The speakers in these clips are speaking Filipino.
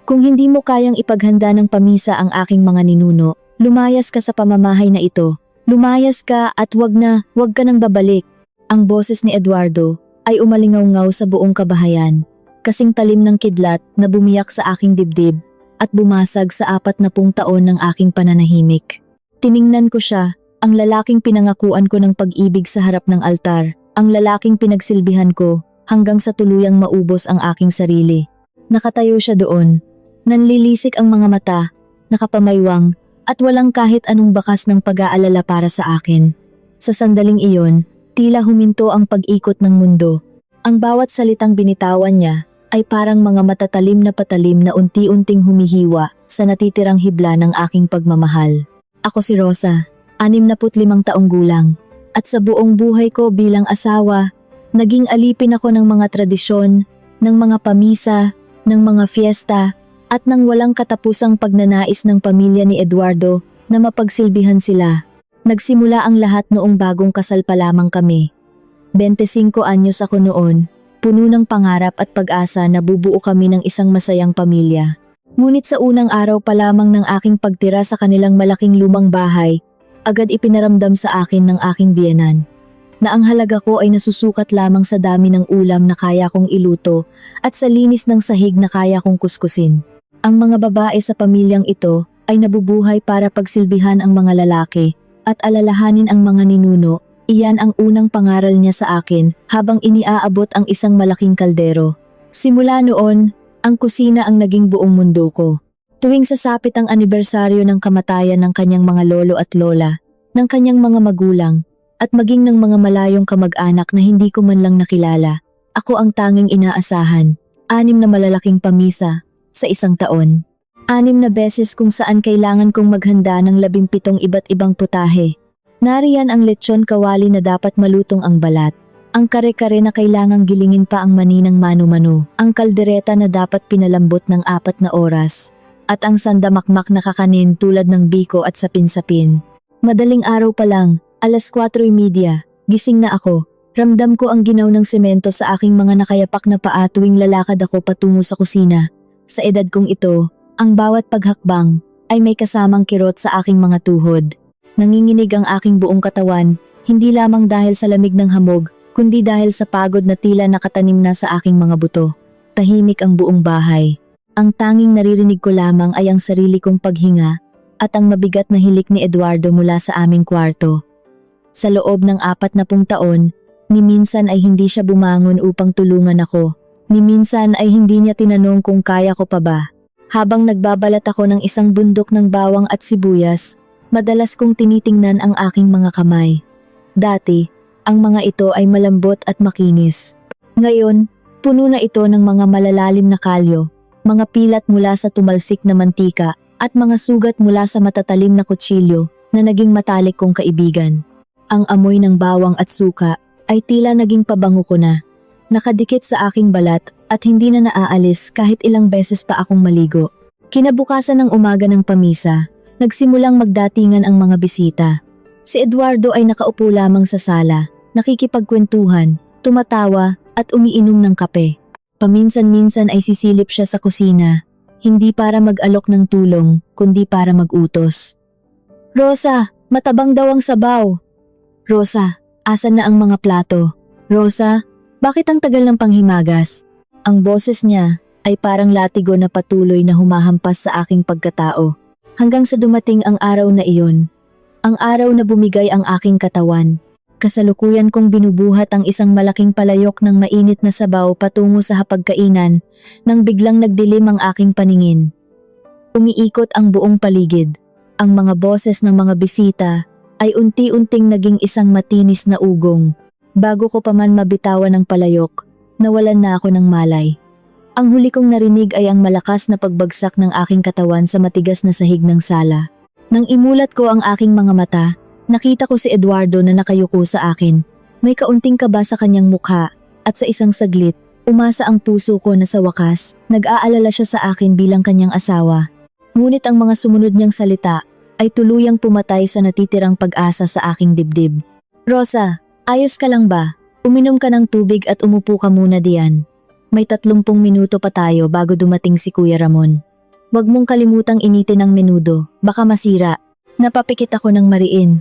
Kung hindi mo kayang ipaghanda ng pamisa ang aking mga ninuno, lumayas ka sa pamamahay na ito. Lumayas ka at wag ka nang babalik. Ang boses ni Eduardo ay umalingaw-ngaw sa buong kabahayan, kasing talim ng kidlat na bumiyak sa aking dibdib at bumasag sa 40 taon ng aking pananahimik. Tiningnan ko siya, ang lalaking pinangakuan ko ng pag-ibig sa harap ng altar, ang lalaking pinagsilbihan ko hanggang sa tuluyang maubos ang aking sarili. Nakatayo siya doon, nanlilisik ang mga mata, nakapamaywang, at walang kahit anong bakas ng pag-aalala para sa akin. Sa sandaling iyon, tila huminto ang pag-ikot ng mundo. Ang bawat salitang binitawan niya ay parang mga matatalim na patalim na unti-unting humihiwa sa natitirang hibla ng aking pagmamahal. Ako si Rosa, 65 taong gulang, at sa buong buhay ko bilang asawa, naging alipin ako ng mga tradisyon, ng mga pamisa, ng mga fiesta, at ng walang katapusang pagnanais ng pamilya ni Eduardo na mapagsilbihan sila. Nagsimula ang lahat noong bagong kasal pa lamang kami. 25 anyos ako noon, puno ng pangarap at pag-asa na bubuo kami ng isang masayang pamilya. Ngunit sa unang araw pa lamang ng aking pagtira sa kanilang malaking lumang bahay, agad ipinaramdam sa akin ng aking biyenan na ang halaga ko ay nasusukat lamang sa dami ng ulam na kaya kong iluto at sa linis ng sahig na kaya kong kuskusin. Ang mga babae sa pamilyang ito ay nabubuhay para pagsilbihan ang mga lalaki at alalahanin ang mga ninuno. Iyan ang unang pangaral niya sa akin habang iniaabot ang isang malaking kaldero. Simula noon, ang kusina ang naging buong mundo ko. Tuwing sasapit ang anibersaryo ng kamatayan ng kanyang mga lolo at lola, ng kanyang mga magulang, at maging ng mga malayong kamag-anak na hindi ko man lang nakilala, ako ang tanging inaasahan. 6 na malalaking pamisa sa isang taon. 6 na beses kung saan kailangan kong maghanda ng 17 iba't ibang putahe. Nariyan ang lechon kawali na dapat malutong ang balat, ang kare-kare na kailangang gilingin pa ang maninang mano-mano, ang kaldereta na dapat pinalambot ng 4 na oras, at ang sandamakmak na kakanin tulad ng biko at sapin-sapin. Madaling araw pa lang, 4:30, gising na ako. Ramdam ko ang ginaw ng semento sa aking mga nakayapak na paa tuwing lalakad ako patungo sa kusina. Sa edad kong ito, ang bawat paghakbang ay may kasamang kirot sa aking mga tuhod. Nanginginig ang aking buong katawan, hindi lamang dahil sa lamig ng hamog, kundi dahil sa pagod na tila nakatanim na sa aking mga buto. Tahimik ang buong bahay. Ang tanging naririnig ko lamang ay ang sarili kong paghinga at ang mabigat na hilik ni Eduardo mula sa aming kwarto. Sa loob ng 40 taon, ni minsan ay hindi siya bumangon upang tulungan ako. Ni minsan ay hindi niya tinanong kung kaya ko pa ba. Habang nagbabalat ako ng isang bundok ng bawang at sibuyas, madalas kong tinitingnan ang aking mga kamay. Dati, ang mga ito ay malambot at makinis. Ngayon, puno na ito ng mga malalalim na kalyo, mga pilat mula sa tumalsik na mantika, at mga sugat mula sa matatalim na kutsilyo na naging matalik kong kaibigan. Ang amoy ng bawang at suka ay tila naging pabango ko na. Nakadikit sa aking balat at hindi na naaalis kahit ilang beses pa akong maligo. Kinabukasan ng umaga ng pamisa, nagsimulang magdatingan ang mga bisita. Si Eduardo ay nakaupo lamang sa sala, nakikipagkwentuhan, tumatawa at umiinom ng kape. Paminsan-minsan ay sisilip siya sa kusina, hindi para mag-alok ng tulong, kundi para mag-utos. Rosa, matabang daw ang sabaw. Rosa, asan na ang mga plato? Rosa, bakit ang tagal ng panghimagas? Ang boses niya ay parang latigo na patuloy na humahampas sa aking pagkatao. Hanggang sa dumating ang araw na iyon. Ang araw na bumigay ang aking katawan. Kasalukuyan kong binubuhat ang isang malaking palayok ng mainit na sabaw patungo sa hapagkainan nang biglang nagdilim ang aking paningin. Umiikot ang buong paligid. Ang mga boses ng mga bisita ay unti-unting naging isang matinis na ugong. Bago ko pa man mabitawan ng palayok, nawalan na ako ng malay. Ang huli kong narinig ay ang malakas na pagbagsak ng aking katawan sa matigas na sahig ng sala. Nang imulat ko ang aking mga mata, nakita ko si Eduardo na nakayuko sa akin. May kaunting kaba sa kanyang mukha at sa isang saglit, umasa ang puso ko na sa wakas, nag-aalala siya sa akin bilang kanyang asawa. Ngunit ang mga sumunod niyang salita ay tuluyang pumatay sa natitirang pag-asa sa aking dibdib. Rosa, ayos ka lang ba? Uminom ka ng tubig at umupo ka muna diyan. May 30 minuto pa tayo bago dumating si Kuya Ramon. Huwag mong kalimutang initin ang menudo, baka masira. Napapikit ako ng mariin.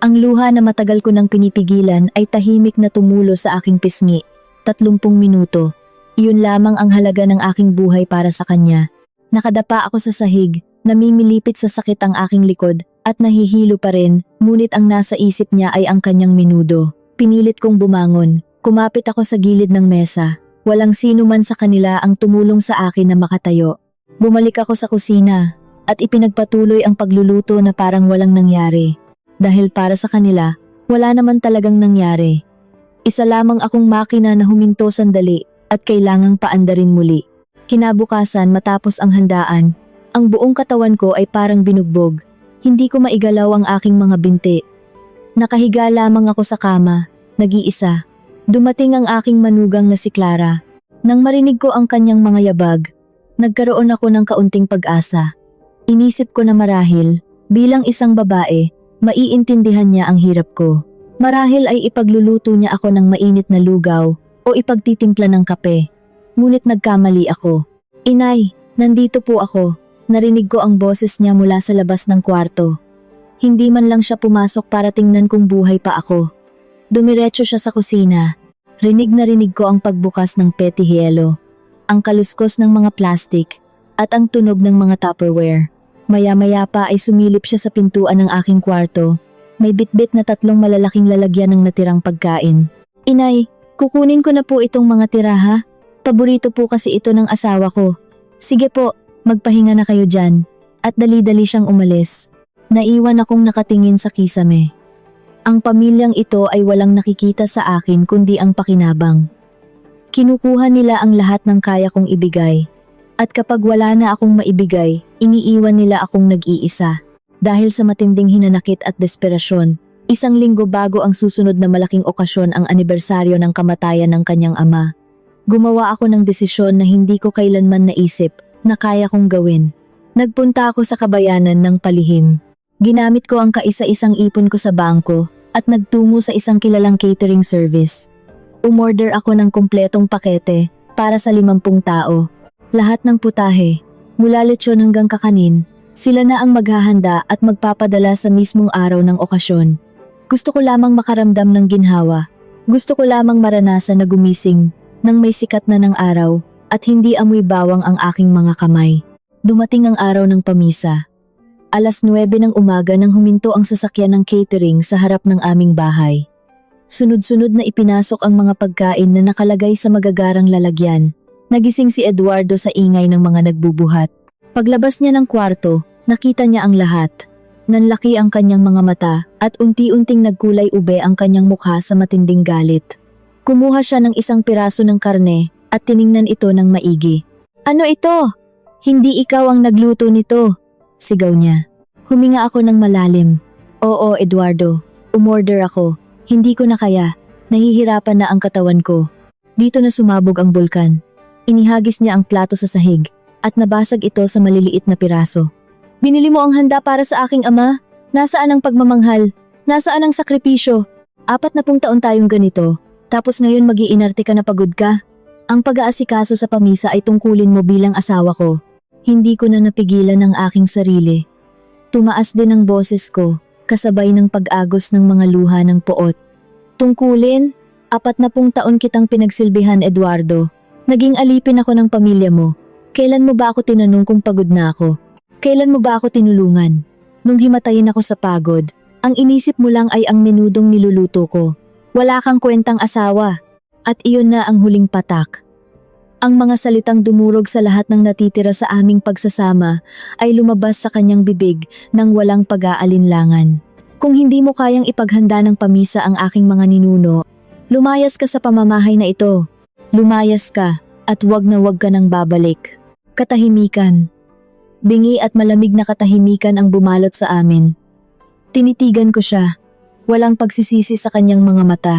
Ang luha na matagal ko nang pinipigilan ay tahimik na tumulo sa aking pisngi. 30 minuto. Iyon lamang ang halaga ng aking buhay para sa kanya. Nakadapa ako sa sahig, namimilipit sa sakit ang aking likod, at nahihilo pa rin, ngunit ang nasa isip niya ay ang kanyang menudo. Pinilit kong bumangon. Kumapit ako sa gilid ng mesa. Walang sino man sa kanila ang tumulong sa akin na makatayo. Bumalik ako sa kusina, at ipinagpatuloy ang pagluluto na parang walang nangyari. Dahil para sa kanila, wala naman talagang nangyari. Isa lamang akong makina na huminto sandali at kailangang paandarin muli. Kinabukasan matapos ang handaan, ang buong katawan ko ay parang binugbog. Hindi ko maigalaw ang aking mga binti. Nakahiga lamang ako sa kama, nag-iisa. Dumating ang aking manugang na si Clara. Nang marinig ko ang kanyang mga yabag, nagkaroon ako ng kaunting pag-asa. Inisip ko na marahil, bilang isang babae, maiintindihan niya ang hirap ko. Marahil ay ipagluluto niya ako ng mainit na lugaw o ipagtitimpla ng kape. Ngunit nagkamali ako. Inay, nandito po ako. Narinig ko ang boses niya mula sa labas ng kwarto. Hindi man lang siya pumasok para tingnan kung buhay pa ako. Dumiretso siya sa kusina. Rinig na rinig ko ang pagbukas ng petihiyelo, ang kaluskos ng mga plastik, at ang tunog ng mga Tupperware. Maya-maya pa ay sumilip siya sa pintuan ng aking kwarto. May bitbit na 3 malalaking lalagyan ng natirang pagkain. Inay, kukunin ko na po itong mga tira ha. Paborito po kasi ito ng asawa ko. Sige po, magpahinga na kayo dyan. At dali-dali siyang umalis. Naiwan akong nakatingin sa kisame. Ang pamilyang ito ay walang nakikita sa akin kundi ang pakinabang. Kinukuha nila ang lahat ng kaya kong ibigay. At kapag wala na akong maibigay, iniiwan nila akong nag-iisa. Dahil sa matinding hinanakit at desperasyon, 1 linggo bago ang susunod na malaking okasyon ang anibersaryo ng kamatayan ng kanyang ama. Gumawa ako ng desisyon na hindi ko kailanman naisip na kaya kong gawin. Nagpunta ako sa kabayanan ng palihim. Ginamit ko ang kaisa-isang ipon ko sa bangko at nagtungo sa isang kilalang catering service. Umorder ako ng kumpletong pakete para sa 50 tao. Lahat ng putahe, mula lechon hanggang kakanin, sila na ang maghahanda at magpapadala sa mismong araw ng okasyon. Gusto ko lamang makaramdam ng ginhawa. Gusto ko lamang maranasan na gumising nang may sikat na ng araw at hindi amoy bawang ang aking mga kamay. Dumating ang araw ng pamisa. 9:00 ng umaga nang huminto ang sasakyan ng catering sa harap ng aming bahay. Sunod-sunod na ipinasok ang mga pagkain na nakalagay sa magagarang lalagyan. Nagising si Eduardo sa ingay ng mga nagbubuhat. Paglabas niya ng kwarto, nakita niya ang lahat. Nanlaki ang kanyang mga mata at unti-unting nagkulay ube ang kanyang mukha sa matinding galit. Kumuha siya ng 1 piraso ng karne at tiningnan ito ng maigi. Ano ito? Hindi ikaw ang nagluto nito, sigaw niya. Huminga ako ng malalim. Oo, Eduardo, umorder ako. Hindi ko na kaya. Nahihirapan na ang katawan ko. Dito na sumabog ang bulkan. Inihagis niya ang plato sa sahig at nabasag ito sa maliliit na piraso. Binili mo ang handa para sa aking ama? Nasaan ang pagmamanghal? Nasaan ang sakripisyo? 40 taon tayong ganito, tapos ngayon mag-iinarte ka na pagod ka? Ang pag-aasikaso sa pamisa ay tungkulin mo bilang asawa ko. Hindi ko na napigilan ang aking sarili. Tumaas din ang boses ko, kasabay ng pag-agos ng mga luha ng poot. Tungkulin? 40 taon kitang pinagsilbihan, Eduardo. Naging alipin ako ng pamilya mo. Kailan mo ba ako tinanong kung pagod na ako? Kailan mo ba ako tinulungan? Nung himatayin ako sa pagod, ang inisip mo lang ay ang menudong niluluto ko. Wala kang kwentang asawa. At iyon na ang huling patak. Ang mga salitang dumurog sa lahat ng natitira sa aming pagsasama ay lumabas sa kanyang bibig nang walang pag-aalinlangan. Kung hindi mo kayang ipaghanda ng pamisa ang aking mga ninuno, lumayas ka sa pamamahay na ito. Lumayas ka at wag na wag ka nang babalik. Katahimikan. Bingi at malamig na katahimikan ang bumalot sa amin. Tinitigan ko siya. Walang pagsisisi sa kanyang mga mata.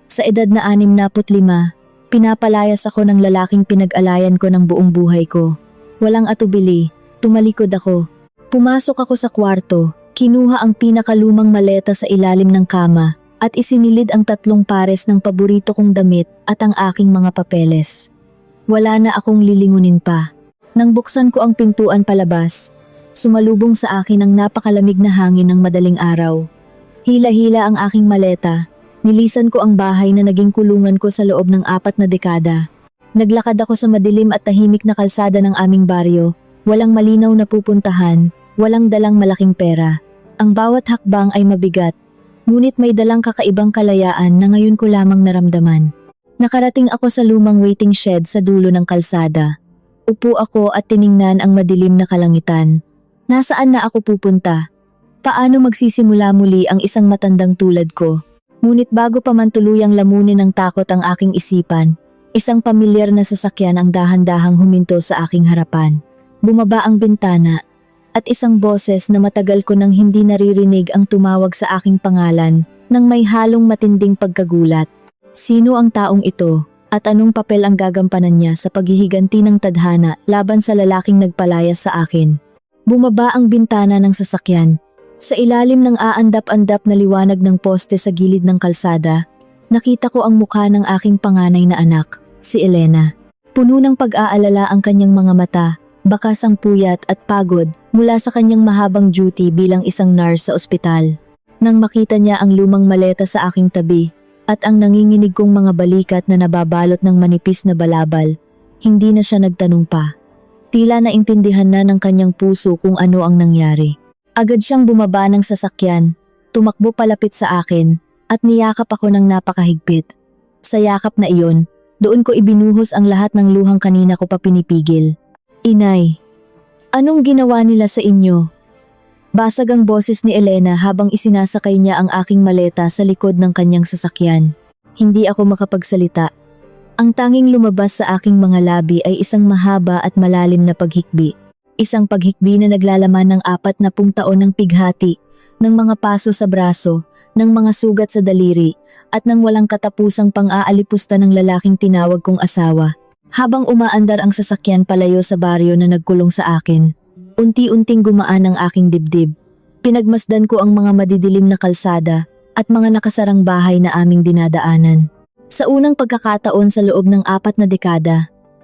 Sa edad na 65, pinapalayas ako ng lalaking pinag-alayan ko ng buong buhay ko. Walang atubili, tumalikod ako. Pumasok ako sa kwarto, kinuha ang pinakalumang maleta sa ilalim ng kama at isinilid ang 3 pares ng paborito kong damit at ang aking mga papeles. Wala na akong lilingunin pa. Nang buksan ko ang pintuan palabas, sumalubong sa akin ang napakalamig na hangin ng madaling araw. Hila-hila ang aking maleta, nilisan ko ang bahay na naging kulungan ko sa loob ng 4 na dekada. Naglakad ako sa madilim at tahimik na kalsada ng aming baryo, walang malinaw na pupuntahan, walang dalang malaking pera. Ang bawat hakbang ay mabigat, ngunit may dalang kakaibang kalayaan na ngayon ko lamang naramdaman. Nakarating ako sa lumang waiting shed sa dulo ng kalsada. Upo ako at tiningnan ang madilim na kalangitan. Nasaan na ako pupunta? Paano magsisimula muli ang isang matandang tulad ko? Ngunit bago pa man tuluyang lamunin ng takot ang aking isipan, isang pamilyar na sasakyan ang dahan-dahang huminto sa aking harapan. Bumaba ang bintana, at isang boses na matagal ko nang hindi naririnig ang tumawag sa aking pangalan nang may halong matinding pagkagulat. Sino ang taong ito at anong papel ang gagampanan niya sa paghihiganti ng tadhana laban sa lalaking nagpalayas sa akin? Bumaba ang bintana ng sasakyan. Sa ilalim ng aandap-andap na liwanag ng poste sa gilid ng kalsada, nakita ko ang mukha ng aking panganay na anak, si Elena. Puno ng pag-aalala ang kanyang mga mata, bakas ang puyat at pagod mula sa kanyang mahabang duty bilang isang nurse sa ospital. Nang makita niya ang lumang maleta sa aking tabi at ang nanginginig kong mga balikat na nababalot ng manipis na balabal, hindi na siya nagtanong pa. Tila naintindihan na ng kanyang puso kung ano ang nangyari. Agad siyang bumaba ng sasakyan, tumakbo palapit sa akin at niyakap ako ng napakahigpit. Sa yakap na iyon, doon ko ibinuhos ang lahat ng luhang kanina ko pa pinipigil. Inay, anong ginawa nila sa inyo? Basag ang boses ni Elena habang isinasakay niya ang aking maleta sa likod ng kanyang sasakyan. Hindi ako makapagsalita. Ang tanging lumabas sa aking mga labi ay isang mahaba at malalim na paghikbi. Isang paghikbi na naglalaman ng 40 taon ng pighati, ng mga paso sa braso, ng mga sugat sa daliri, at ng walang katapusang pang-aalipusta ng lalaking tinawag kong asawa. Habang umaandar ang sasakyan palayo sa baryo na nagkulong sa akin, unti-unting gumaan ang aking dibdib. Pinagmasdan ko ang mga madidilim na kalsada at mga nakasarang bahay na aming dinadaanan. Sa unang pagkakataon sa loob ng 4 na dekada,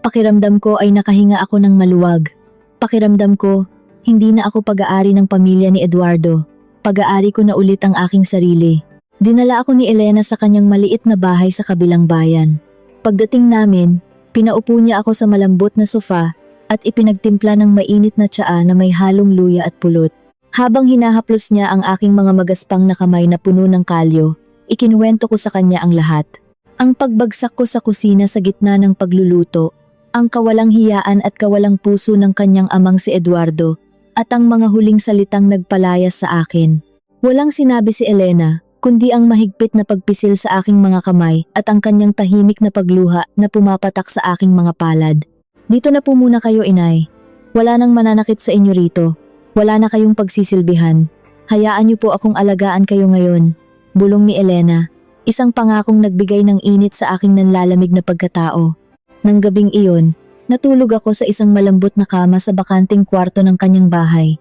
pakiramdam ko ay nakahinga ako ng maluwag. Pakiramdam ko, hindi na ako pag-aari ng pamilya ni Eduardo. Pag-aari ko na ulit ang aking sarili. Dinala ako ni Elena sa kanyang maliit na bahay sa kabilang bayan. Pagdating namin, pinaupo niya ako sa malambot na sofa at ipinagtimpla ng mainit na tsaa na may halong luya at pulot. Habang hinahaplos niya ang aking mga magaspang na kamay na puno ng kalyo, ikinuwento ko sa kanya ang lahat. Ang pagbagsak ko sa kusina sa gitna ng pagluluto, ang kawalang hiyaan at kawalang puso ng kanyang amang si Eduardo, at ang mga huling salitang nagpalayas sa akin. Walang sinabi si Elena, kundi ang mahigpit na pagpisil sa aking mga kamay at ang kanyang tahimik na pagluha na pumapatak sa aking mga palad. Dito na po muna kayo, inay. Wala nang mananakit sa inyo rito. Wala na kayong pagsisilbihan. Hayaan niyo po akong alagaan kayo ngayon. Bulong ni Elena, isang pangakong nagbigay ng init sa aking nanlalamig na pagkatao. Nang gabing iyon, natulog ako sa isang malambot na kama sa bakanting kwarto ng kanyang bahay.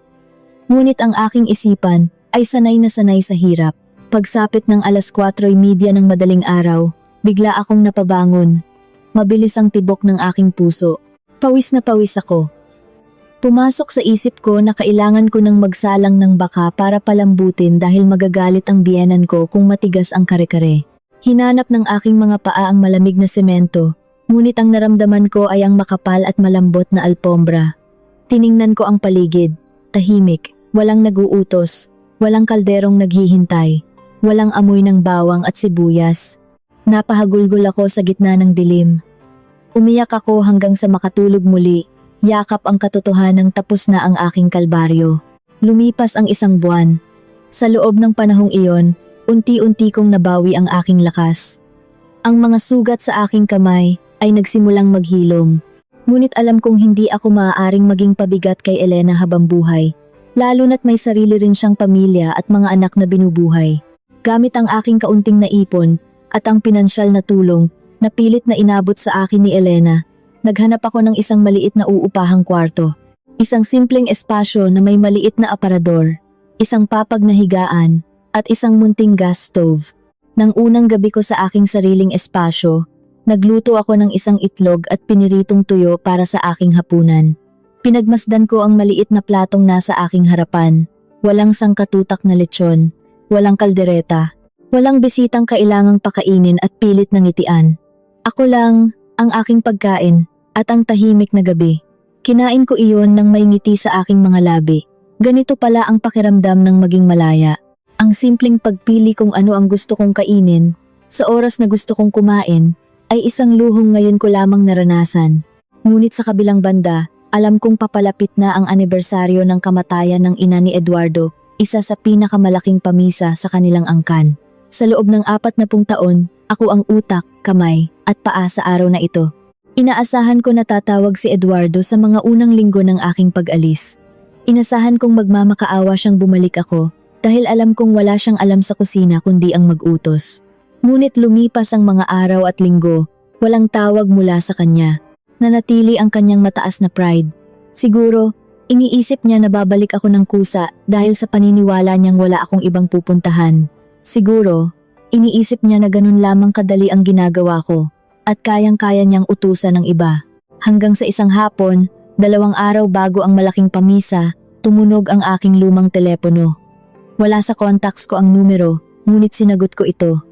Ngunit ang aking isipan ay sanay na sanay sa hirap. Pagsapit ng 4:30 ng madaling araw, bigla akong napabangon. Mabilis ang tibok ng aking puso. Pawis na pawis ako. Pumasok sa isip ko na kailangan ko ng magsalang ng baka para palambutin dahil magagalit ang biyenan ko kung matigas ang kare-kare. Hinanap ng aking mga paa ang malamig na semento, ngunit ang naramdaman ko ay ang makapal at malambot na alpombra. Tiningnan ko ang paligid, tahimik, walang naguutos, walang kalderong naghihintay, walang amoy ng bawang at sibuyas. Napahagulgol ako sa gitna ng dilim. Umiyak ako hanggang sa makatulog muli. Yakap ang katotohanang tapos na ang aking kalbaryo. Lumipas ang 1 buwan. Sa loob ng panahong iyon, unti-unti kong nabawi ang aking lakas. Ang mga sugat sa aking kamay ay nagsimulang maghilom. Ngunit alam kong hindi ako maaaring maging pabigat kay Elena habang buhay. Lalo na't may sarili rin siyang pamilya at mga anak na binubuhay. Gamit ang aking kaunting naipon at ang pinansyal na tulong na pilit na inabot sa akin ni Elena, naghanap ako ng isang maliit na uupahang kwarto. Isang simpleng espasyo na may maliit na aparador, isang papag na higaan, at isang munting gas stove. Nang unang gabi ko sa aking sariling espasyo, nagluto ako ng isang itlog at piniritong tuyo para sa aking hapunan. Pinagmasdan ko ang maliit na platong nasa aking harapan. Walang sangkatutak na lechon, walang kaldereta, walang bisitang kailangang pakainin at pilit na ngitian. Ako lang, ang aking pagkain, at ang tahimik na gabi. Kinain ko iyon nang may ngiti sa aking mga labi. Ganito pala ang pakiramdam ng maging malaya. Ang simpleng pagpili kung ano ang gusto kong kainin, sa oras na gusto kong kumain, ay isang luhong ngayon ko lamang naranasan. Ngunit sa kabilang banda, alam kong papalapit na ang anibersaryo ng kamatayan ng ina ni Eduardo, isa sa pinakamalaking pamisa sa kanilang angkan. Sa loob ng 40 taon, ako ang utak, kamay, at paa sa araw na ito. Inaasahan ko na tatawag si Eduardo sa mga unang linggo ng aking pag-alis. Inasahan kong magmamakaawa siyang bumalik ako dahil alam kong wala siyang alam sa kusina kundi ang mag-utos. Ngunit lumipas ang mga araw at linggo, walang tawag mula sa kanya. Nanatili ang kanyang mataas na pride. Siguro, iniisip niya na babalik ako ng kusa dahil sa paniniwala niyang wala akong ibang pupuntahan. Siguro, iniisip niya na ganun lamang kadali ang ginagawa ko at kayang-kaya niyang utusan ng iba. Hanggang sa isang hapon, 2 araw bago ang malaking pamisa, tumunog ang aking lumang telepono. Wala sa contacts ko ang numero, ngunit sinagot ko ito.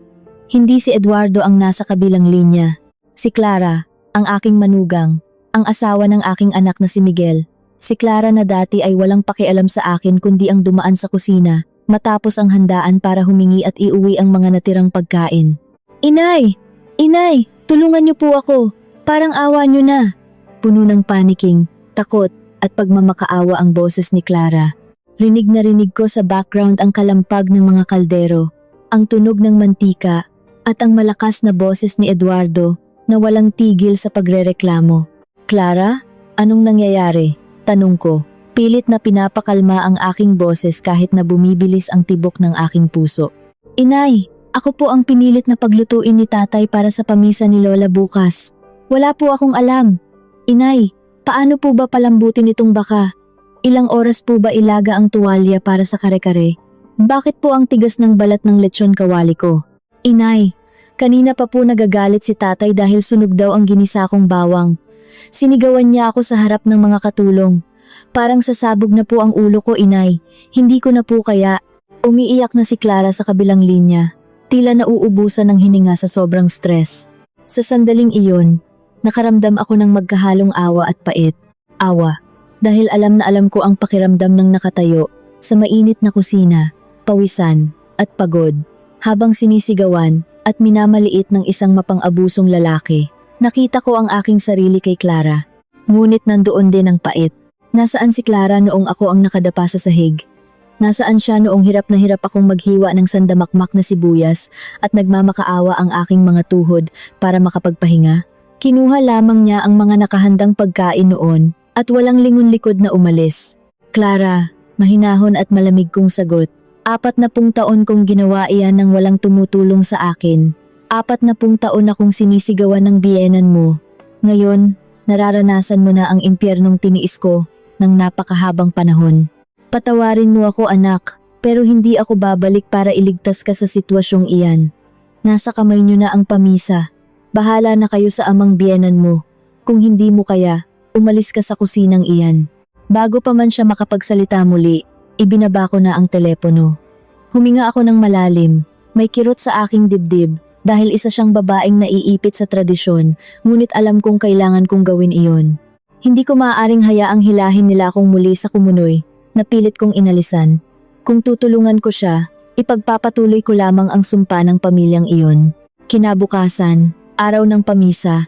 Hindi si Eduardo ang nasa kabilang linya. Si Clara, ang aking manugang, ang asawa ng aking anak na si Miguel. Si Clara na dati ay walang pakialam sa akin kundi ang dumaan sa kusina, matapos ang handaan para humingi at iuwi ang mga natirang pagkain. Inay! Inay! Tulungan niyo po ako! Parang awa niyo na! Puno ng paniking, takot, at pagmamakaawa ang boses ni Clara. Rinig na rinig ko sa background ang kalampag ng mga kaldero, ang tunog ng mantika, at ang malakas na boses ni Eduardo na walang tigil sa pagrereklamo. Clara, anong nangyayari? Tanong ko. Pilit na pinapakalma ang aking boses kahit na bumibilis ang tibok ng aking puso. Inay, ako po ang pinilit na paglutuin ni tatay para sa pamisa ni Lola bukas. Wala po akong alam. Inay, paano po ba palambutin itong baka? Ilang oras po ba ilaga ang tuwalya para sa kare-kare? Bakit po ang tigas ng balat ng lechon kawali ko? Inay, kanina pa po nagagalit si tatay dahil sunog daw ang ginisa kong bawang. Sinigawan niya ako sa harap ng mga katulong. Parang sasabog na po ang ulo ko, inay. Hindi ko na po kaya. Umiiyak na si Clara sa kabilang linya. Tila nauubusan ng hininga sa sobrang stress. Sa sandaling iyon, nakaramdam ako ng magkahalong awa at pait. Awa, dahil alam na alam ko ang pakiramdam ng nakatayo sa mainit na kusina, pawisan, at pagod. Habang sinisigawan at minamaliit ng isang mapang-abusong lalaki, nakita ko ang aking sarili kay Clara. Ngunit nandoon din ang pait. Nasaan si Clara noong ako ang nakadapa sa sahig? Nasaan siya noong hirap na hirap akong maghiwa ng sandamakmak na sibuyas at nagmamakaawa ang aking mga tuhod para makapagpahinga? Kinuha lamang niya ang mga nakahandang pagkain noon at walang lingon-likod na umalis. Clara, mahinahon at malamig kong sagot. 40 taon kong ginawa iyan nang walang tumutulong sa akin. 40 taon akong sinisigawan ng biyenan mo. Ngayon, nararanasan mo na ang impyernong tiniis ko ng napakahabang panahon. Patawarin mo ako, anak, pero hindi ako babalik para iligtas ka sa sitwasyong iyan. Nasa kamay niyo na ang pamisa. Bahala na kayo sa amang biyenan mo. Kung hindi mo kaya, umalis ka sa kusinang iyan. Bago pa man siya makapagsalita muli, ibinaba ko na ang telepono. Huminga ako ng malalim. May kirot sa aking dibdib dahil isa siyang babaeng naiipit sa tradisyon, ngunit alam kong kailangan kong gawin iyon. Hindi ko maaaring hayaang hilahin nila akong muli sa kumunoy, na pilit kong inalisan. Kung tutulungan ko siya, ipagpapatuloy ko lamang ang sumpa ng pamilyang iyon. Kinabukasan, araw ng pamisa,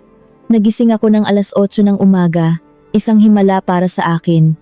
nagising ako ng 8:00 ng umaga, isang himala para sa akin.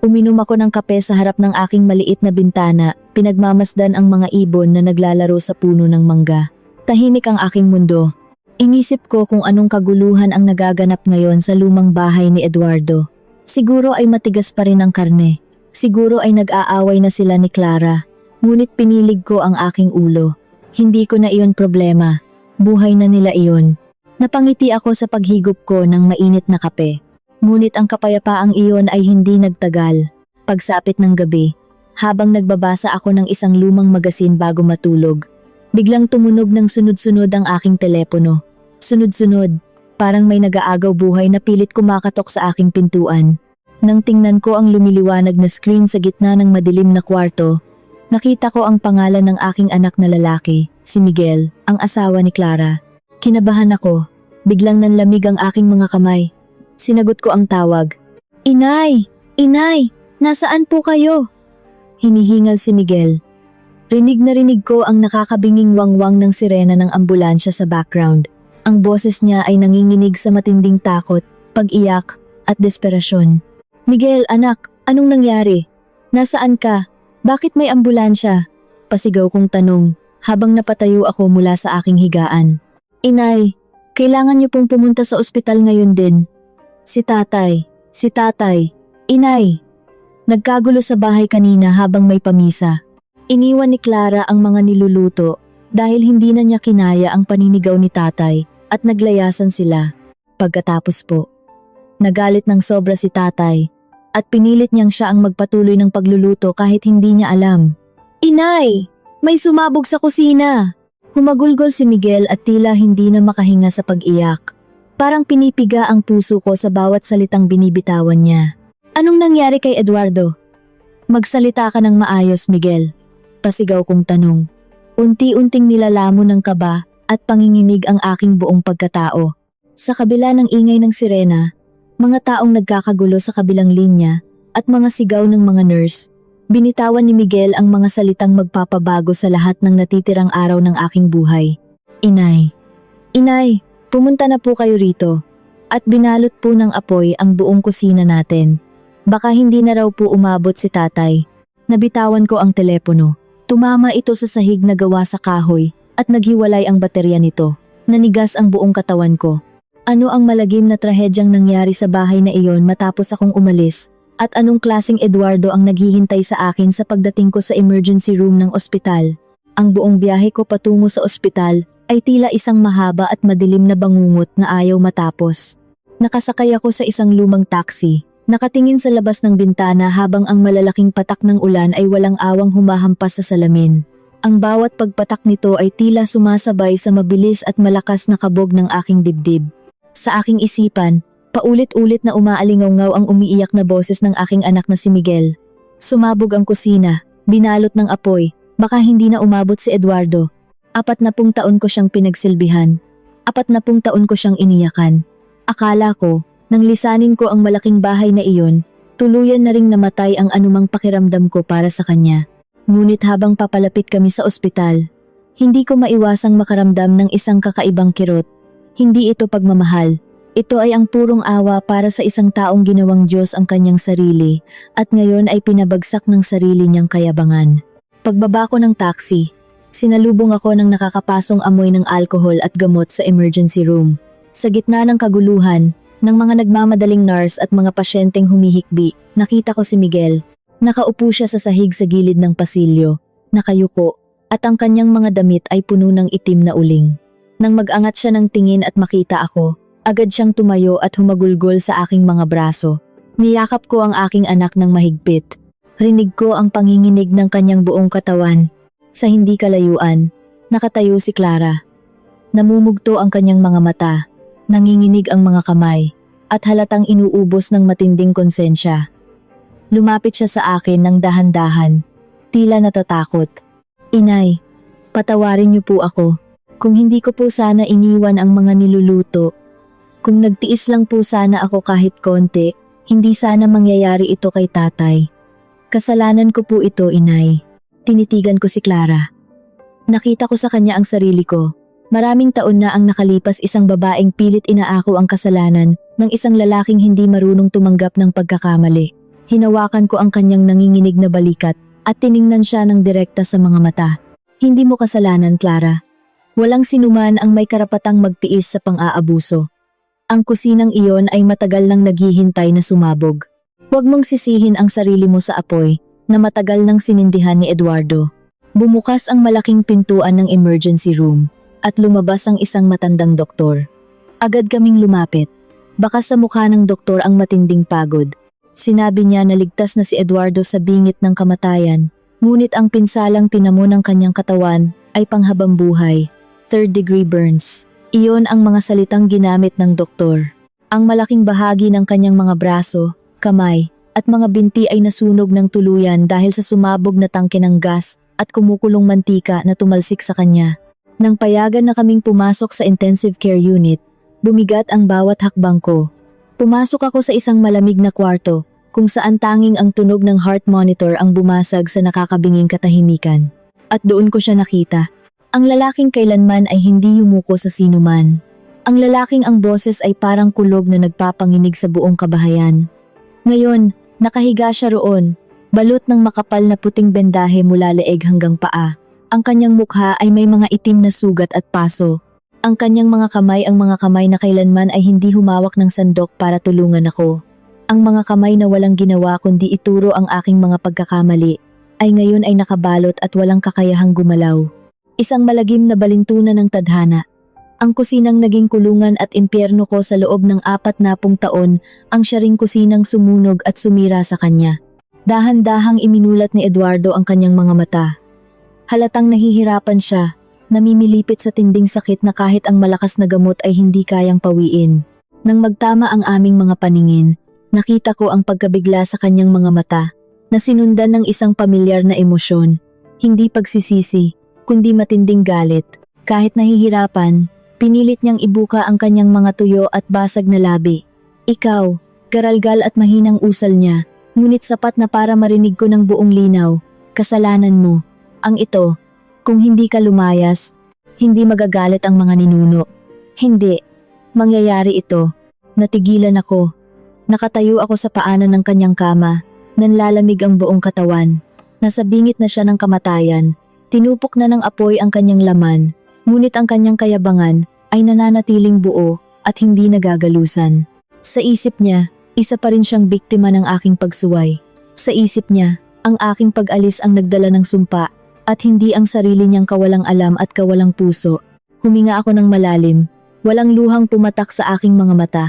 Uminom ako ng kape sa harap ng aking maliit na bintana, pinagmamasdan ang mga ibon na naglalaro sa puno ng mangga. Tahimik ang aking mundo. Inisip ko kung anong kaguluhan ang nagaganap ngayon sa lumang bahay ni Eduardo. Siguro ay matigas pa rin ang karne. Siguro ay nag-aaway na sila ni Clara. Ngunit pinilig ko ang aking ulo. Hindi ko na iyon problema. Buhay na nila iyon. Napangiti ako sa paghigop ko ng mainit na kape. Ngunit ang kapayapaang iyon ay hindi nagtagal. Pagsapit ng gabi, habang nagbabasa ako ng isang lumang magasin bago matulog, biglang tumunog ng sunod-sunod ang aking telepono. Sunod-sunod, parang may nag-aagaw buhay na pilit kumakatok sa aking pintuan. Nang tingnan ko ang lumiliwanag na screen sa gitna ng madilim na kwarto, nakita ko ang pangalan ng aking anak na lalaki, si Miguel, ang asawa ni Clara. Kinabahan ako, biglang nanlamig ang aking mga kamay. Sinagot ko ang tawag. Inay! Inay! Nasaan po kayo? Hinihingal si Miguel. Rinig na rinig ko ang nakakabinging wangwang ng sirena ng ambulansya sa background. Ang boses niya ay nanginginig sa matinding takot, pag-iyak, at desperasyon. Miguel, anak, anong nangyari? Nasaan ka? Bakit may ambulansya? Pasigaw kong tanong, habang napatayo ako mula sa aking higaan. Inay, kailangan niyo pong pumunta sa ospital ngayon din. Si tatay, inay. Nagkagulo sa bahay kanina habang may pamisa. Iniwan ni Clara ang mga niluluto dahil hindi na niya kinaya ang paninigaw ni tatay at naglayasan sila. Pagkatapos po, nagalit ng sobra si tatay at pinilit niyang siya ang magpatuloy ng pagluluto kahit hindi niya alam. Inay! May sumabog sa kusina! Humagulgol si Miguel at tila hindi na makahinga sa pag-iyak. Parang pinipiga ang puso ko sa bawat salitang binibitawan niya. Anong nangyari kay Eduardo? Magsalita ka ng maayos, Miguel. Pasigaw kong tanong. Unti-unting nilalamon ng kaba at panginginig ang aking buong pagkatao. Sa kabila ng ingay ng sirena, mga taong nagkakagulo sa kabilang linya at mga sigaw ng mga nurse, binitawan ni Miguel ang mga salitang magpapabago sa lahat ng natitirang araw ng aking buhay. Inay, pumunta na po kayo rito. At binalot po ng apoy ang buong kusina natin. Baka hindi na raw po umabot si tatay. Nabitawan ko ang telepono. Tumama ito sa sahig na gawa sa kahoy at naghiwalay ang baterya nito. Nanigas ang buong katawan ko. Ano ang malagim na trahedyang nangyari sa bahay na iyon matapos akong umalis? At anong klaseng Eduardo ang naghihintay sa akin sa pagdating ko sa emergency room ng ospital? Ang buong biyahe ko patungo sa ospital ay tila isang mahaba at madilim na bangungot na ayaw matapos. Nakasakay ako sa isang lumang taxi, nakatingin sa labas ng bintana habang ang malalaking patak ng ulan ay walang awang humahampas sa salamin. Ang bawat pagpatak nito ay tila sumasabay sa mabilis at malakas na kabog ng aking dibdib. Sa aking isipan, paulit-ulit na umaalingaw-ngaw ang umiiyak na boses ng aking anak na si Miguel. Sumabog ang kusina, binalot ng apoy, baka hindi na umabot si Eduardo. 40 taon ko siyang pinagsilbihan. 40 taon ko siyang iniyakan. Akala ko, nang lisanin ko ang malaking bahay na iyon, tuluyan na ring namatay ang anumang pakiramdam ko para sa kanya. Ngunit habang papalapit kami sa ospital, hindi ko maiwasang makaramdam ng isang kakaibang kirot. Hindi ito pagmamahal. Ito ay ang purong awa para sa isang taong ginawang Diyos ang kanyang sarili at ngayon ay pinabagsak ng sarili niyang kayabangan. Pagbaba ko ng taxi, sinalubong ako ng nakakapasong amoy ng alkohol at gamot sa emergency room. Sa gitna ng kaguluhan, ng mga nagmamadaling nurse at mga pasyenteng humihikbi, nakita ko si Miguel. Nakaupo siya sa sahig sa gilid ng pasilyo, nakayuko, at ang kanyang mga damit ay puno ng itim na uling. Nang mag-angat siya ng tingin at makita ako, agad siyang tumayo at humagulgol sa aking mga braso. Niyakap ko ang aking anak ng mahigpit. Rinig ko ang panginginig ng kanyang buong katawan. Sa hindi kalayuan, nakatayo si Clara. Namumugto ang kanyang mga mata, nanginginig ang mga kamay, at halatang inuubos ng matinding konsensya. Lumapit siya sa akin ng dahan-dahan, tila natatakot. Inay, patawarin niyo po ako. Kung hindi ko po sana iniwan ang mga niluluto, kung nagtiis lang po sana ako kahit konti, hindi sana mangyayari ito kay tatay. Kasalanan ko po ito, inay. Tinitigan ko si Clara. Nakita ko sa kanya ang sarili ko. Maraming taon na ang nakalipas, isang babaeng pilit inaako ang kasalanan ng isang lalaking hindi marunong tumanggap ng pagkakamali. Hinawakan ko ang kanyang nanginginig na balikat at tiningnan siya ng direkta sa mga mata. Hindi mo kasalanan, Clara. Walang sinuman ang may karapatang magtiis sa pang-aabuso. Ang kusinang iyon ay matagal nang naghihintay na sumabog. Huwag mong sisihin ang sarili mo sa apoy na matagal nang sinindihan ni Eduardo. Bumukas ang malaking pintuan ng emergency room at lumabas ang isang matandang doktor. Agad kaming lumapit. Baka sa mukha ng doktor ang matinding pagod. Sinabi niya na ligtas na si Eduardo sa bingit ng kamatayan, ngunit ang pinsalang tinamo ng kanyang katawan ay panghabang buhay. 3rd-degree burns. Iyon ang mga salitang ginamit ng doktor. Ang malaking bahagi ng kanyang mga braso kamay, at mga binti ay nasunog ng tuluyan dahil sa sumabog na tangke ng gas at kumukulong mantika na tumalsik sa kanya. Nang payagan na kaming pumasok sa intensive care unit, bumigat ang bawat hakbang ko. Pumasok ako sa isang malamig na kwarto kung saan tanging ang tunog ng heart monitor ang bumasag sa nakakabinging katahimikan. At doon ko siya nakita. Ang lalaking kailanman ay hindi yumuko sa sinuman. Ang lalaking ang boses ay parang kulog na nagpapanginig sa buong kabahayan. Ngayon, nakahiga siya roon, balot ng makapal na puting bendahe mula leeg hanggang paa. Ang kanyang mukha ay may mga itim na sugat at paso. Ang kanyang mga kamay na kailanman ay hindi humawak ng sandok para tulungan ako. Ang mga kamay na walang ginawa kundi ituro ang aking mga pagkakamali, ay ngayon ay nakabalot at walang kakayahang gumalaw. Isang malagim na balintunan ng tadhana. Ang kusinang naging kulungan at impyerno ko sa loob ng 40 taon, ang siya ring kusinang sumunog at sumira sa kanya. Dahan-dahang iminulat ni Eduardo ang kanyang mga mata. Halatang nahihirapan siya, namimilipit sa tinding sakit na kahit ang malakas na gamot ay hindi kayang pawiin. Nang magtama ang aming mga paningin, nakita ko ang pagkabigla sa kanyang mga mata, na sinundan ng isang pamilyar na emosyon, hindi pagsisisi, kundi matinding galit. Kahit nahihirapan, pinilit niyang ibuka ang kanyang mga tuyo at basag na labi. Ikaw, garalgal at mahinang usal niya, ngunit sapat na para marinig ko ng buong linaw, kasalanan mo. Ang ito, kung hindi ka lumayas, hindi magagalit ang mga ninuno. Hindi, mangyayari ito. Natigilan ako. Nakatayo ako sa paanan ng kanyang kama, nanlalamig ang buong katawan. Nasa bingit na siya ng kamatayan. Tinupok na ng apoy ang kanyang laman, ngunit ang kanyang kayabangan ay nananatiling buo at hindi nagagalusan. Sa isip niya, isa pa rin siyang biktima ng aking pagsuway. Sa isip niya, ang aking pag-alis ang nagdala ng sumpa at hindi ang sarili niyang kawalang alam at kawalang puso. Huminga ako ng malalim, walang luhang pumatak sa aking mga mata.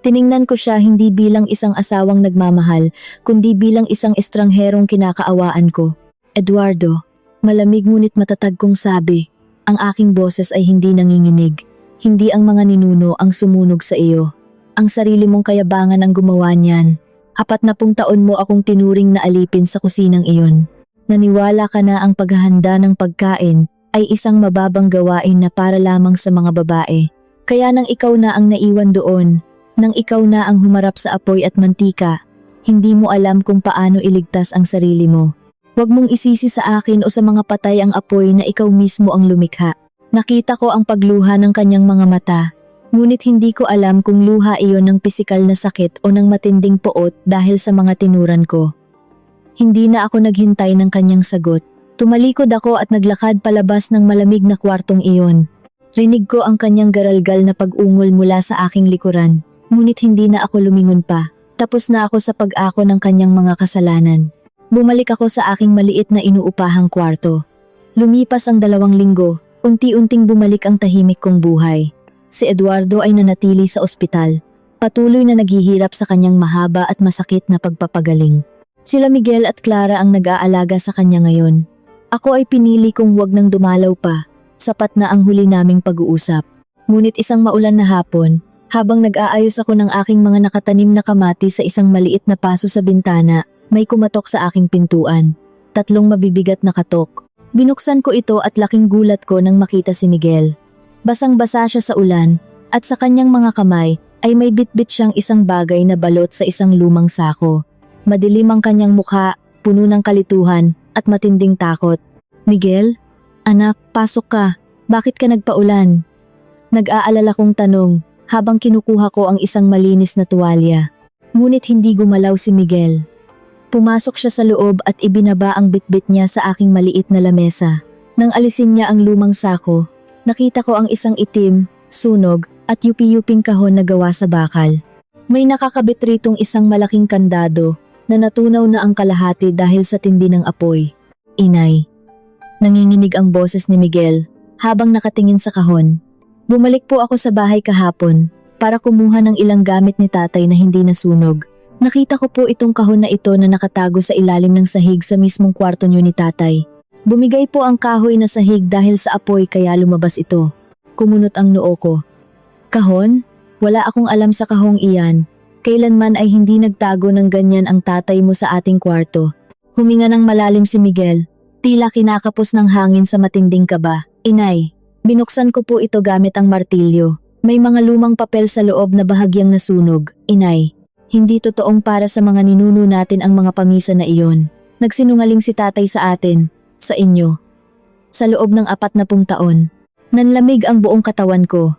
Tiningnan ko siya hindi bilang isang asawang nagmamahal, kundi bilang isang estrangherong kinakaawaan ko. Eduardo, malamig ngunit matatag kong sabi, ang aking boses ay hindi nanginginig. Hindi ang mga ninuno ang sumunog sa iyo. Ang sarili mong kayabangan ang gumawa niyan. 40 taon mo akong tinuring na alipin sa kusinang iyon. Naniwala ka na ang paghahanda ng pagkain ay isang mababang gawain na para lamang sa mga babae. Kaya nang ikaw na ang naiwan doon, nang ikaw na ang humarap sa apoy at mantika, hindi mo alam kung paano iligtas ang sarili mo. Huwag mong isisi sa akin o sa mga patay ang apoy na ikaw mismo ang lumikha. Nakita ko ang pagluha ng kanyang mga mata, ngunit hindi ko alam kung luha iyon ng pisikal na sakit o ng matinding poot dahil sa mga tinuran ko. Hindi na ako naghintay ng kanyang sagot. Tumalikod ako at naglakad palabas ng malamig na kwartong iyon. Rinig ko ang kanyang garalgal na pag-ungol mula sa aking likuran, ngunit hindi na ako lumingon pa. Tapos na ako sa pag-ako ng kanyang mga kasalanan. Bumalik ako sa aking maliit na inuupahang kwarto. Lumipas ang 2 linggo, unti-unting bumalik ang tahimik kong buhay. Si Eduardo ay nanatili sa ospital, patuloy na naghihirap sa kanyang mahaba at masakit na pagpapagaling. Sila Miguel at Clara ang nag-aalaga sa kanya ngayon. Ako ay pinili kong huwag nang dumalaw pa, sapat na ang huli naming pag-uusap. Ngunit isang maulan na hapon, habang nag-aayos ako ng aking mga nakatanim na kamatis sa isang maliit na paso sa bintana, may kumatok sa aking pintuan. 3 mabibigat na katok. Binuksan ko ito at laking gulat ko nang makita si Miguel. Basang-basa siya sa ulan, at sa kanyang mga kamay ay may bitbit siyang isang bagay na balot sa isang lumang sako. Madilim ang kanyang mukha, puno ng kalituhan at matinding takot. Miguel? Anak, pasok ka. Bakit ka nagpaulan? Nag-aalala kong tanong habang kinukuha ko ang isang malinis na tuwalya. Ngunit hindi gumalaw si Miguel. Pumasok siya sa loob at ibinaba ang bitbit niya sa aking maliit na lamesa. Nang alisin niya ang lumang sako, nakita ko ang isang itim, sunog at yupi-yuping kahon na gawa sa bakal. May nakakabit ritong isang malaking kandado na natunaw na ang kalahati dahil sa tindi ng apoy. Inay. Nanginginig ang boses ni Miguel habang nakatingin sa kahon. Bumalik po ako sa bahay kahapon para kumuha ng ilang gamit ni tatay na hindi nasunog. Nakita ko po itong kahon na ito na nakatago sa ilalim ng sahig sa mismong kwarto niyo ni tatay. Bumigay po ang kahoy na sahig dahil sa apoy kaya lumabas ito. Kumunot ang noo ko. Kahon? Wala akong alam sa kahong iyan. Kailanman ay hindi nagtago ng ganyan ang tatay mo sa ating kwarto. Huminga ng malalim si Miguel, tila kinakapos ng hangin sa matinding kaba. Inay, binuksan ko po ito gamit ang martilyo. May mga lumang papel sa loob na bahagyang nasunog. Inay, hindi totoong para sa mga ninuno natin ang mga pamisa na iyon. Nagsinungaling si tatay sa atin, sa inyo. Sa loob ng 40 taon, nanlamig ang buong katawan ko.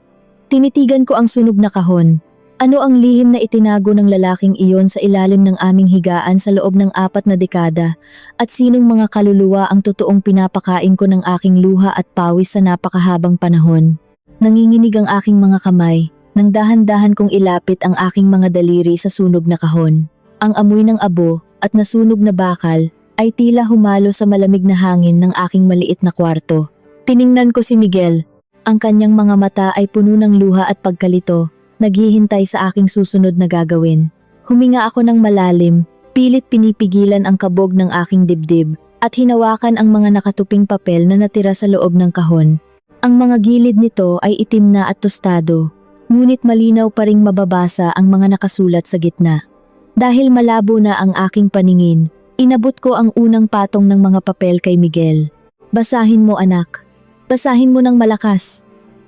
Tinitigan ko ang sunog na kahon. Ano ang lihim na itinago ng lalaking iyon sa ilalim ng aming higaan sa loob ng 4 na dekada? At sinong mga kaluluwa ang totoong pinapakain ko ng aking luha at pawis sa napakahabang panahon? Nanginginig ang aking mga kamay, nang dahan-dahan kong ilapit ang aking mga daliri sa sunog na kahon. Ang amoy ng abo at nasunog na bakal ay tila humalo sa malamig na hangin ng aking maliit na kwarto. Tiningnan ko si Miguel. Ang kanyang mga mata ay puno ng luha at pagkalito. Naghihintay sa aking susunod na gagawin. Huminga ako ng malalim, pilit pinipigilan ang kabog ng aking dibdib, at hinawakan ang mga nakatuping papel na natira sa loob ng kahon. Ang mga gilid nito ay itim na at tostado, ngunit malinaw pa ring mababasa ang mga nakasulat sa gitna. Dahil malabo na ang aking paningin, inabot ko ang unang patong ng mga papel kay Miguel. Basahin mo anak. Basahin mo ng malakas.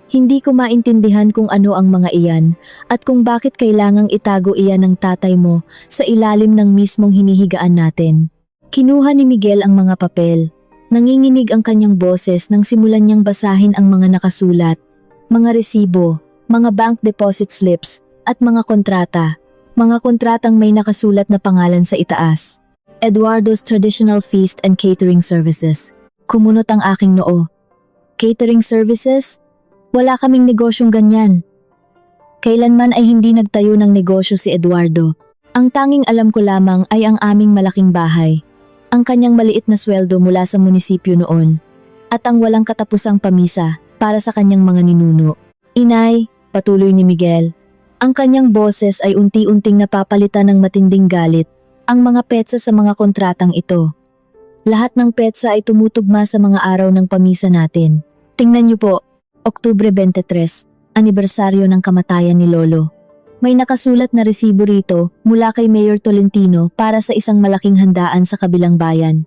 Hindi ko maintindihan kung ano ang mga iyan at kung bakit kailangang itago iyan ng tatay mo sa ilalim ng mismong hinihigaan natin. Kinuha ni Miguel ang mga papel. Nanginginig ang kanyang boses nang simulan niyang basahin ang mga nakasulat. Mga resibo, mga bank deposit slips, at mga kontrata. Mga kontratang may nakasulat na pangalan sa itaas. Eduardo's Traditional Feast and Catering Services. Kumunot ang aking noo. Catering services? Wala kaming negosyong ganyan. Kailanman ay hindi nagtayo ng negosyo si Eduardo. Ang tanging alam ko lamang ay ang aming malaking bahay. Ang kanyang maliit na sweldo mula sa munisipyo noon. At ang walang katapusang pamisa para sa kanyang mga ninuno. Inay, patuloy ni Miguel. Ang kanyang boses ay unti-unting napapalitan ng matinding galit. Ang mga petsa sa mga kontratang ito. Lahat ng petsa ay tumutugma sa mga araw ng pamisa natin. Tingnan niyo po. Oktubre 23, anibersaryo ng kamatayan ni Lolo. May nakasulat na resibo rito mula kay Mayor Tolentino para sa isang malaking handaan sa kabilang bayan.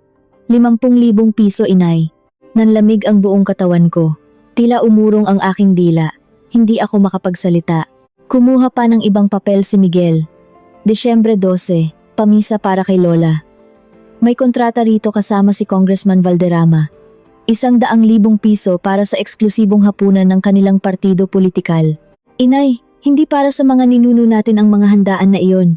50,000 piso inay. Nanlamig ang buong katawan ko. Tila umurong ang aking dila. Hindi ako makapagsalita. Kumuha pa ng ibang papel si Miguel. Desyembre 12, pamisa para kay Lola. May kontrata rito kasama si Congressman Valderrama. 100,000 piso para sa eksklusibong hapunan ng kanilang partido politikal. Inay, hindi para sa mga ninuno natin ang mga handaan na iyon.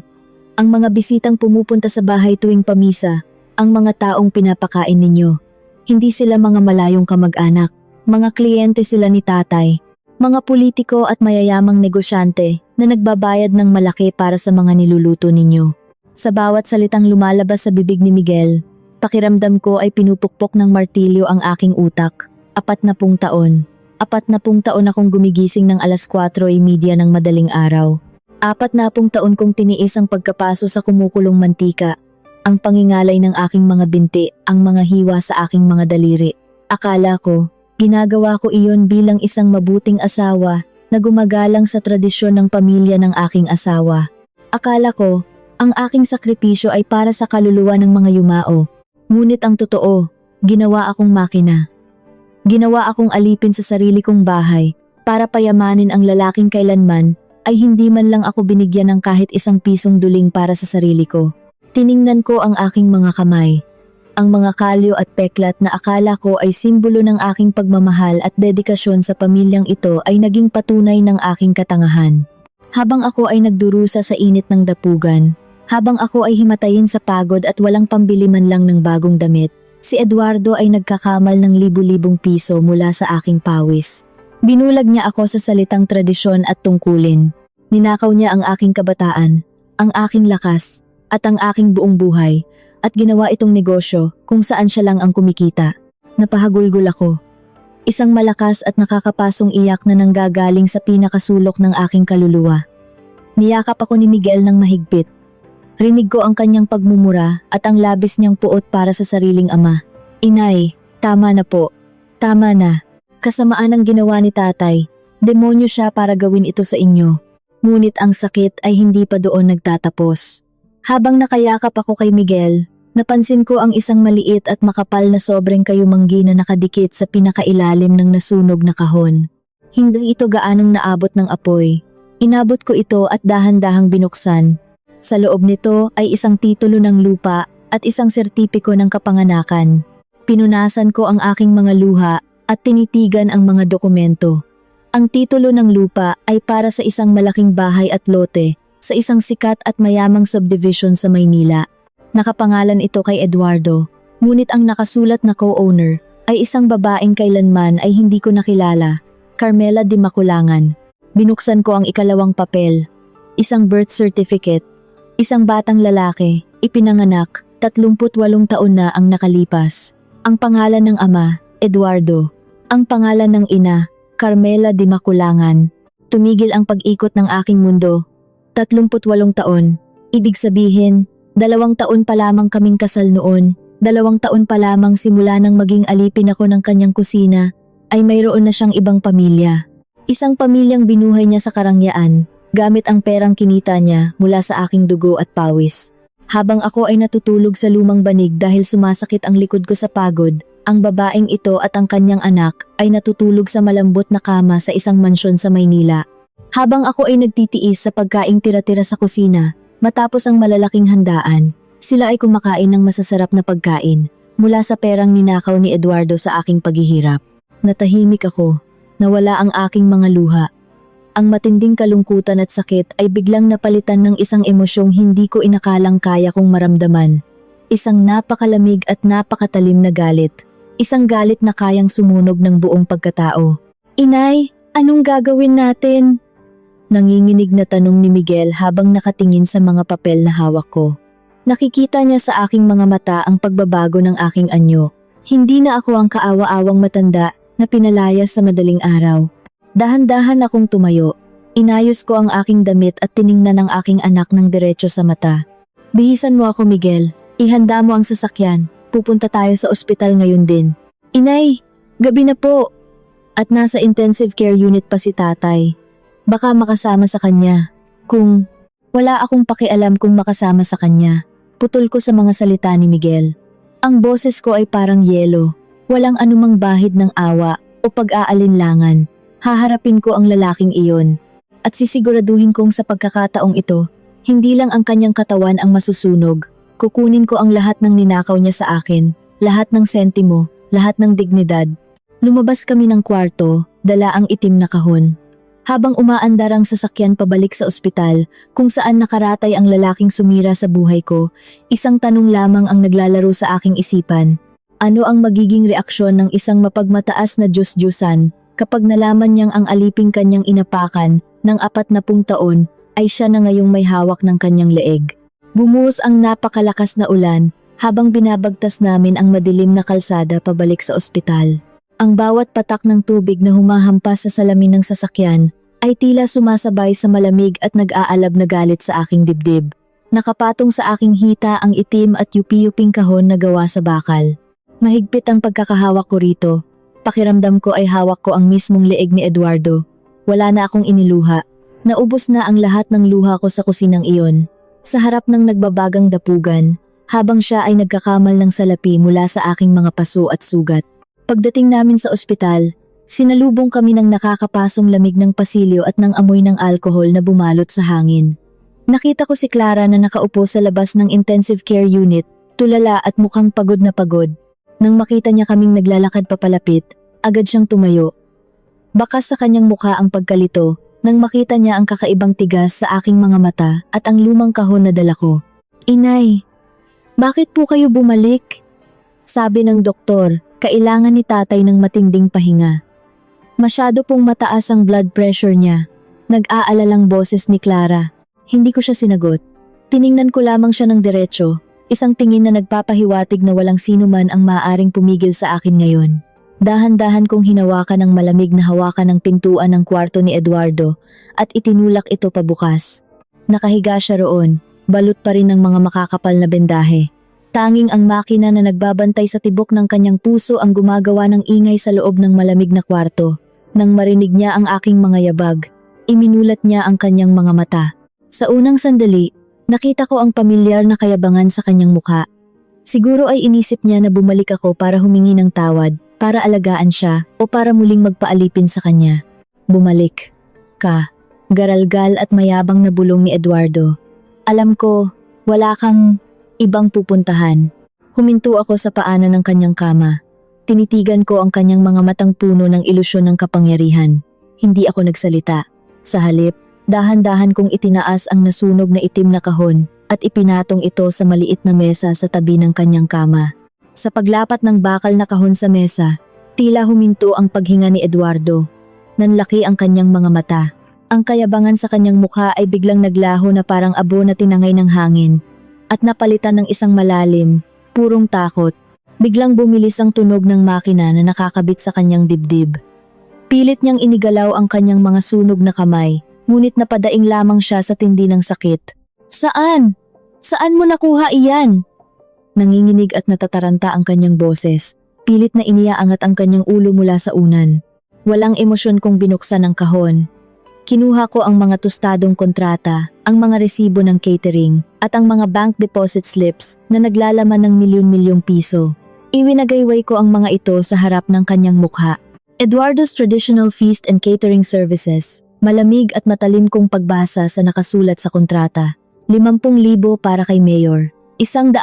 Ang mga bisitang pumupunta sa bahay tuwing pamisa, ang mga taong pinapakain ninyo. Hindi sila mga malayong kamag-anak, mga kliyente sila ni tatay, mga politiko at mayayamang negosyante na nagbabayad ng malaki para sa mga niluluto ninyo. Sa bawat salitang lumalabas sa bibig ni Miguel, pakiramdam ko ay pinupukpok ng martilyo ang aking utak. 40 taon. 40 taon akong gumigising ng alas 4:30 ng madaling araw. 40 taon kong tiniis ang pagkapaso sa kumukulong mantika, ang pangingalay ng aking mga binti, ang mga hiwa sa aking mga daliri. Akala ko, ginagawa ko iyon bilang isang mabuting asawa na gumagalang sa tradisyon ng pamilya ng aking asawa. Akala ko, ang aking sakripisyo ay para sa kaluluwa ng mga yumao. Ngunit ang totoo, ginawa akong makina. Ginawa akong alipin sa sarili kong bahay para payamanin ang lalaking kailanman ay hindi man lang ako binigyan ng kahit 1 pisong duling para sa sarili ko. Tiningnan ko ang aking mga kamay. Ang mga kalyo at peklat na akala ko ay simbolo ng aking pagmamahal at dedikasyon sa pamilyang ito ay naging patunay ng aking katangahan. Habang ako ay nagdurusa sa init ng dapugan, habang ako ay himatayin sa pagod at walang pambili man lang ng bagong damit, si Eduardo ay nagkakamal ng libu-libong piso mula sa aking pawis. Binulag niya ako sa salitang tradisyon at tungkulin. Ninakaw niya ang aking kabataan, ang aking lakas, at ang aking buong buhay, at ginawa itong negosyo kung saan siya lang ang kumikita. Napahagulgol ako. Isang malakas at nakakapasong iyak na nanggagaling sa pinakasulok ng aking kaluluwa. Niyakap ako ni Miguel ng mahigpit. Rinig ko ang kanyang pagmumura at ang labis niyang puot para sa sariling ama. Inay, tama na po. Tama na. Kasamaan ang ginawa ni tatay. Demonyo siya para gawin ito sa inyo. Ngunit ang sakit ay hindi pa doon nagtatapos. Habang nakayakap ako kay Miguel, napansin ko ang isang maliit at makapal na sobrang kayumanggi na nakadikit sa pinakailalim ng nasunog na kahon. Hindi ito gaanong naabot ng apoy. Inabot ko ito at dahan-dahang binuksan. Sa loob nito ay isang titulo ng lupa at isang sertipiko ng kapanganakan. Pinunasan ko ang aking mga luha at tinitigan ang mga dokumento. Ang titulo ng lupa ay para sa isang malaking bahay at lote sa isang sikat at mayamang subdivision sa Maynila. Nakapangalan ito kay Eduardo, ngunit ang nakasulat na co-owner ay isang babaeng kailanman ay hindi ko nakilala, Carmela Di Maculangan. Binuksan ko ang ikalawang papel, isang birth certificate, isang batang lalaki, ipinanganak, 38 taon na ang nakalipas. Ang pangalan ng ama, Eduardo. Ang pangalan ng ina, Carmela Di Maculangan. Tumigil ang pag-ikot ng aking mundo. 38 taon. Ibig sabihin, 2 taon pa lamang kaming kasal noon, 2 taon pa lamang simula nang maging alipin ako ng kanyang kusina, ay mayroon na siyang ibang pamilya. Isang pamilyang binuhay niya sa karangyaan, gamit ang perang kinita niya mula sa aking dugo at pawis. Habang ako ay natutulog sa lumang banig dahil sumasakit ang likod ko sa pagod, ang babaeng ito at ang kanyang anak ay natutulog sa malambot na kama sa isang mansyon sa Maynila. Habang ako ay nagtitiis sa pagkaing tira-tira sa kusina, matapos ang malalaking handaan, sila ay kumakain ng masasarap na pagkain mula sa perang ninakaw ni Eduardo sa aking paghihirap. Natahimik ako, nawala ang aking mga luha. Ang matinding kalungkutan at sakit ay biglang napalitan ng isang emosyong hindi ko inakalang kaya kong maramdaman. Isang napakalamig at napakatalim na galit. Isang galit na kayang sumunog ng buong pagkatao. Inay, anong gagawin natin? Nanginginig na tanong ni Miguel habang nakatingin sa mga papel na hawak ko. Nakikita niya sa aking mga mata ang pagbabago ng aking anyo. Hindi na ako ang kaawa-awang matanda na pinalayas sa madaling araw. Dahan-dahan akong tumayo. Inayos ko ang aking damit at tiningnan ang aking anak ng diretso sa mata. Bihisan mo ako, Miguel. Ihanda mo ang sasakyan. Pupunta tayo sa ospital ngayon din. Inay, gabi na po. At nasa intensive care unit pa si tatay. Baka makasama sa kanya. Kung wala akong pakialam kung makasama sa kanya. Putol ko sa mga salita ni Miguel. Ang boses ko ay parang yelo. Walang anumang bahid ng awa o pag-aalinlangan. Haharapin ko ang lalaking iyon. At sisiguraduhin kong sa pagkakataong ito, hindi lang ang kanyang katawan ang masusunog. Kukunin ko ang lahat ng ninakaw niya sa akin. Lahat ng sentimo, lahat ng dignidad. Lumabas kami ng kwarto, dala ang itim na kahon. Habang umaandar ang sasakyan pabalik sa ospital, kung saan nakaratay ang lalaking sumira sa buhay ko, isang tanong lamang ang naglalaro sa aking isipan. Ano ang magiging reaksyon ng isang mapagmataas na Diyos-Diyosan kapag nalaman niyang ang aliping kanyang inapakan ng 40 taon ay siya na ngayong may hawak ng kanyang leeg? Bumuhos ang napakalakas na ulan habang binabagtas namin ang madilim na kalsada pabalik sa ospital. Ang bawat patak ng tubig na humahampas sa salamin ng sasakyan ay tila sumasabay sa malamig at nag-aalab na galit sa aking dibdib. Nakapatong sa aking hita ang itim at yupi-yuping kahon na gawa sa bakal. Mahigpit ang pagkakahawak ko rito. Pakiramdam ko ay hawak ko ang mismong leeg ni Eduardo. Wala na akong iniluha. Naubos na ang lahat ng luha ko sa kusinang iyon. Sa harap ng nagbabagang dapugan, habang siya ay nagkakamal ng salapi mula sa aking mga paso at sugat. Pagdating namin sa ospital, sinalubong kami ng nakakapasong lamig ng pasilyo at ng amoy ng alkohol na bumalot sa hangin. Nakita ko si Clara na nakaupo sa labas ng intensive care unit, tulala at mukhang pagod na pagod. Nang makita niya kaming naglalakad papalapit, agad siyang tumayo. Bakas sa kanyang mukha ang pagkalito nang makita niya ang kakaibang tigas sa aking mga mata at ang lumang kahon na dala ko. Inay, bakit po kayo bumalik? Sabi ng doktor, kailangan ni tatay ng matinding pahinga. Masyado pong mataas ang blood pressure niya. Nag-aalalang boses ni Clara. Hindi ko siya sinagot. Tiningnan ko lamang siya ng diretsyo, isang tingin na nagpapahiwatig na walang sino man ang maaaring pumigil sa akin ngayon. Dahan-dahan kong hinawakan ang malamig na hawakan ng pintuan ng kwarto ni Eduardo at itinulak ito pabukas. Nakahiga siya roon, balot pa rin ng mga makakapal na bendahe. Tanging ang makina na nagbabantay sa tibok ng kanyang puso ang gumagawa ng ingay sa loob ng malamig na kwarto. Nang marinig niya ang aking mga yabag, Iminulat niya ang kanyang mga mata. Sa unang sandali, nakita ko ang pamilyar na kayabangan sa kanyang mukha. Siguro ay inisip niya na bumalik ako para humingi ng tawad, para alagaan siya, o para muling magpaalipin sa kanya. Bumalik ka. Garalgal at mayabang na bulong ni Eduardo. Alam ko, wala kang ibang pupuntahan. Huminto ako sa paanan ng kanyang kama. Tinitigan ko ang kanyang mga matang puno ng ilusyon ng kapangyarihan. Hindi ako nagsalita. Sa halip, dahan-dahan kong itinaas ang nasunog na itim na kahon at ipinatong ito sa maliit na mesa sa tabi ng kanyang kama. Sa paglapat ng bakal na kahon sa mesa, tila huminto ang paghinga ni Eduardo. Nanlaki ang kanyang mga mata. Ang kayabangan sa kanyang mukha ay biglang naglaho na parang abo na tinangay ng hangin at napalitan ng isang malalim, purong takot. Biglang bumilis ang tunog ng makina na nakakabit sa kanyang dibdib. Pilit niyang inigalaw ang kanyang mga sunog na kamay, ngunit napadaing lamang siya sa tindi ng sakit. Saan? Saan mo nakuha iyan? Nanginginig at natataranta ang kanyang boses. Pilit na iniaangat ang kanyang ulo mula sa unan. Walang emosyon kung binuksan ang kahon. Kinuha ko ang mga tostadong kontrata, ang mga resibo ng catering, at ang mga bank deposit slips na naglalaman ng milyon-milyong piso. Iwinagayway ko ang mga ito sa harap ng kanyang mukha. Eduardo's Traditional Feast and Catering Services. Malamig at matalim kong pagbasa sa nakasulat sa kontrata. 50,000 para kay Mayor. 100,000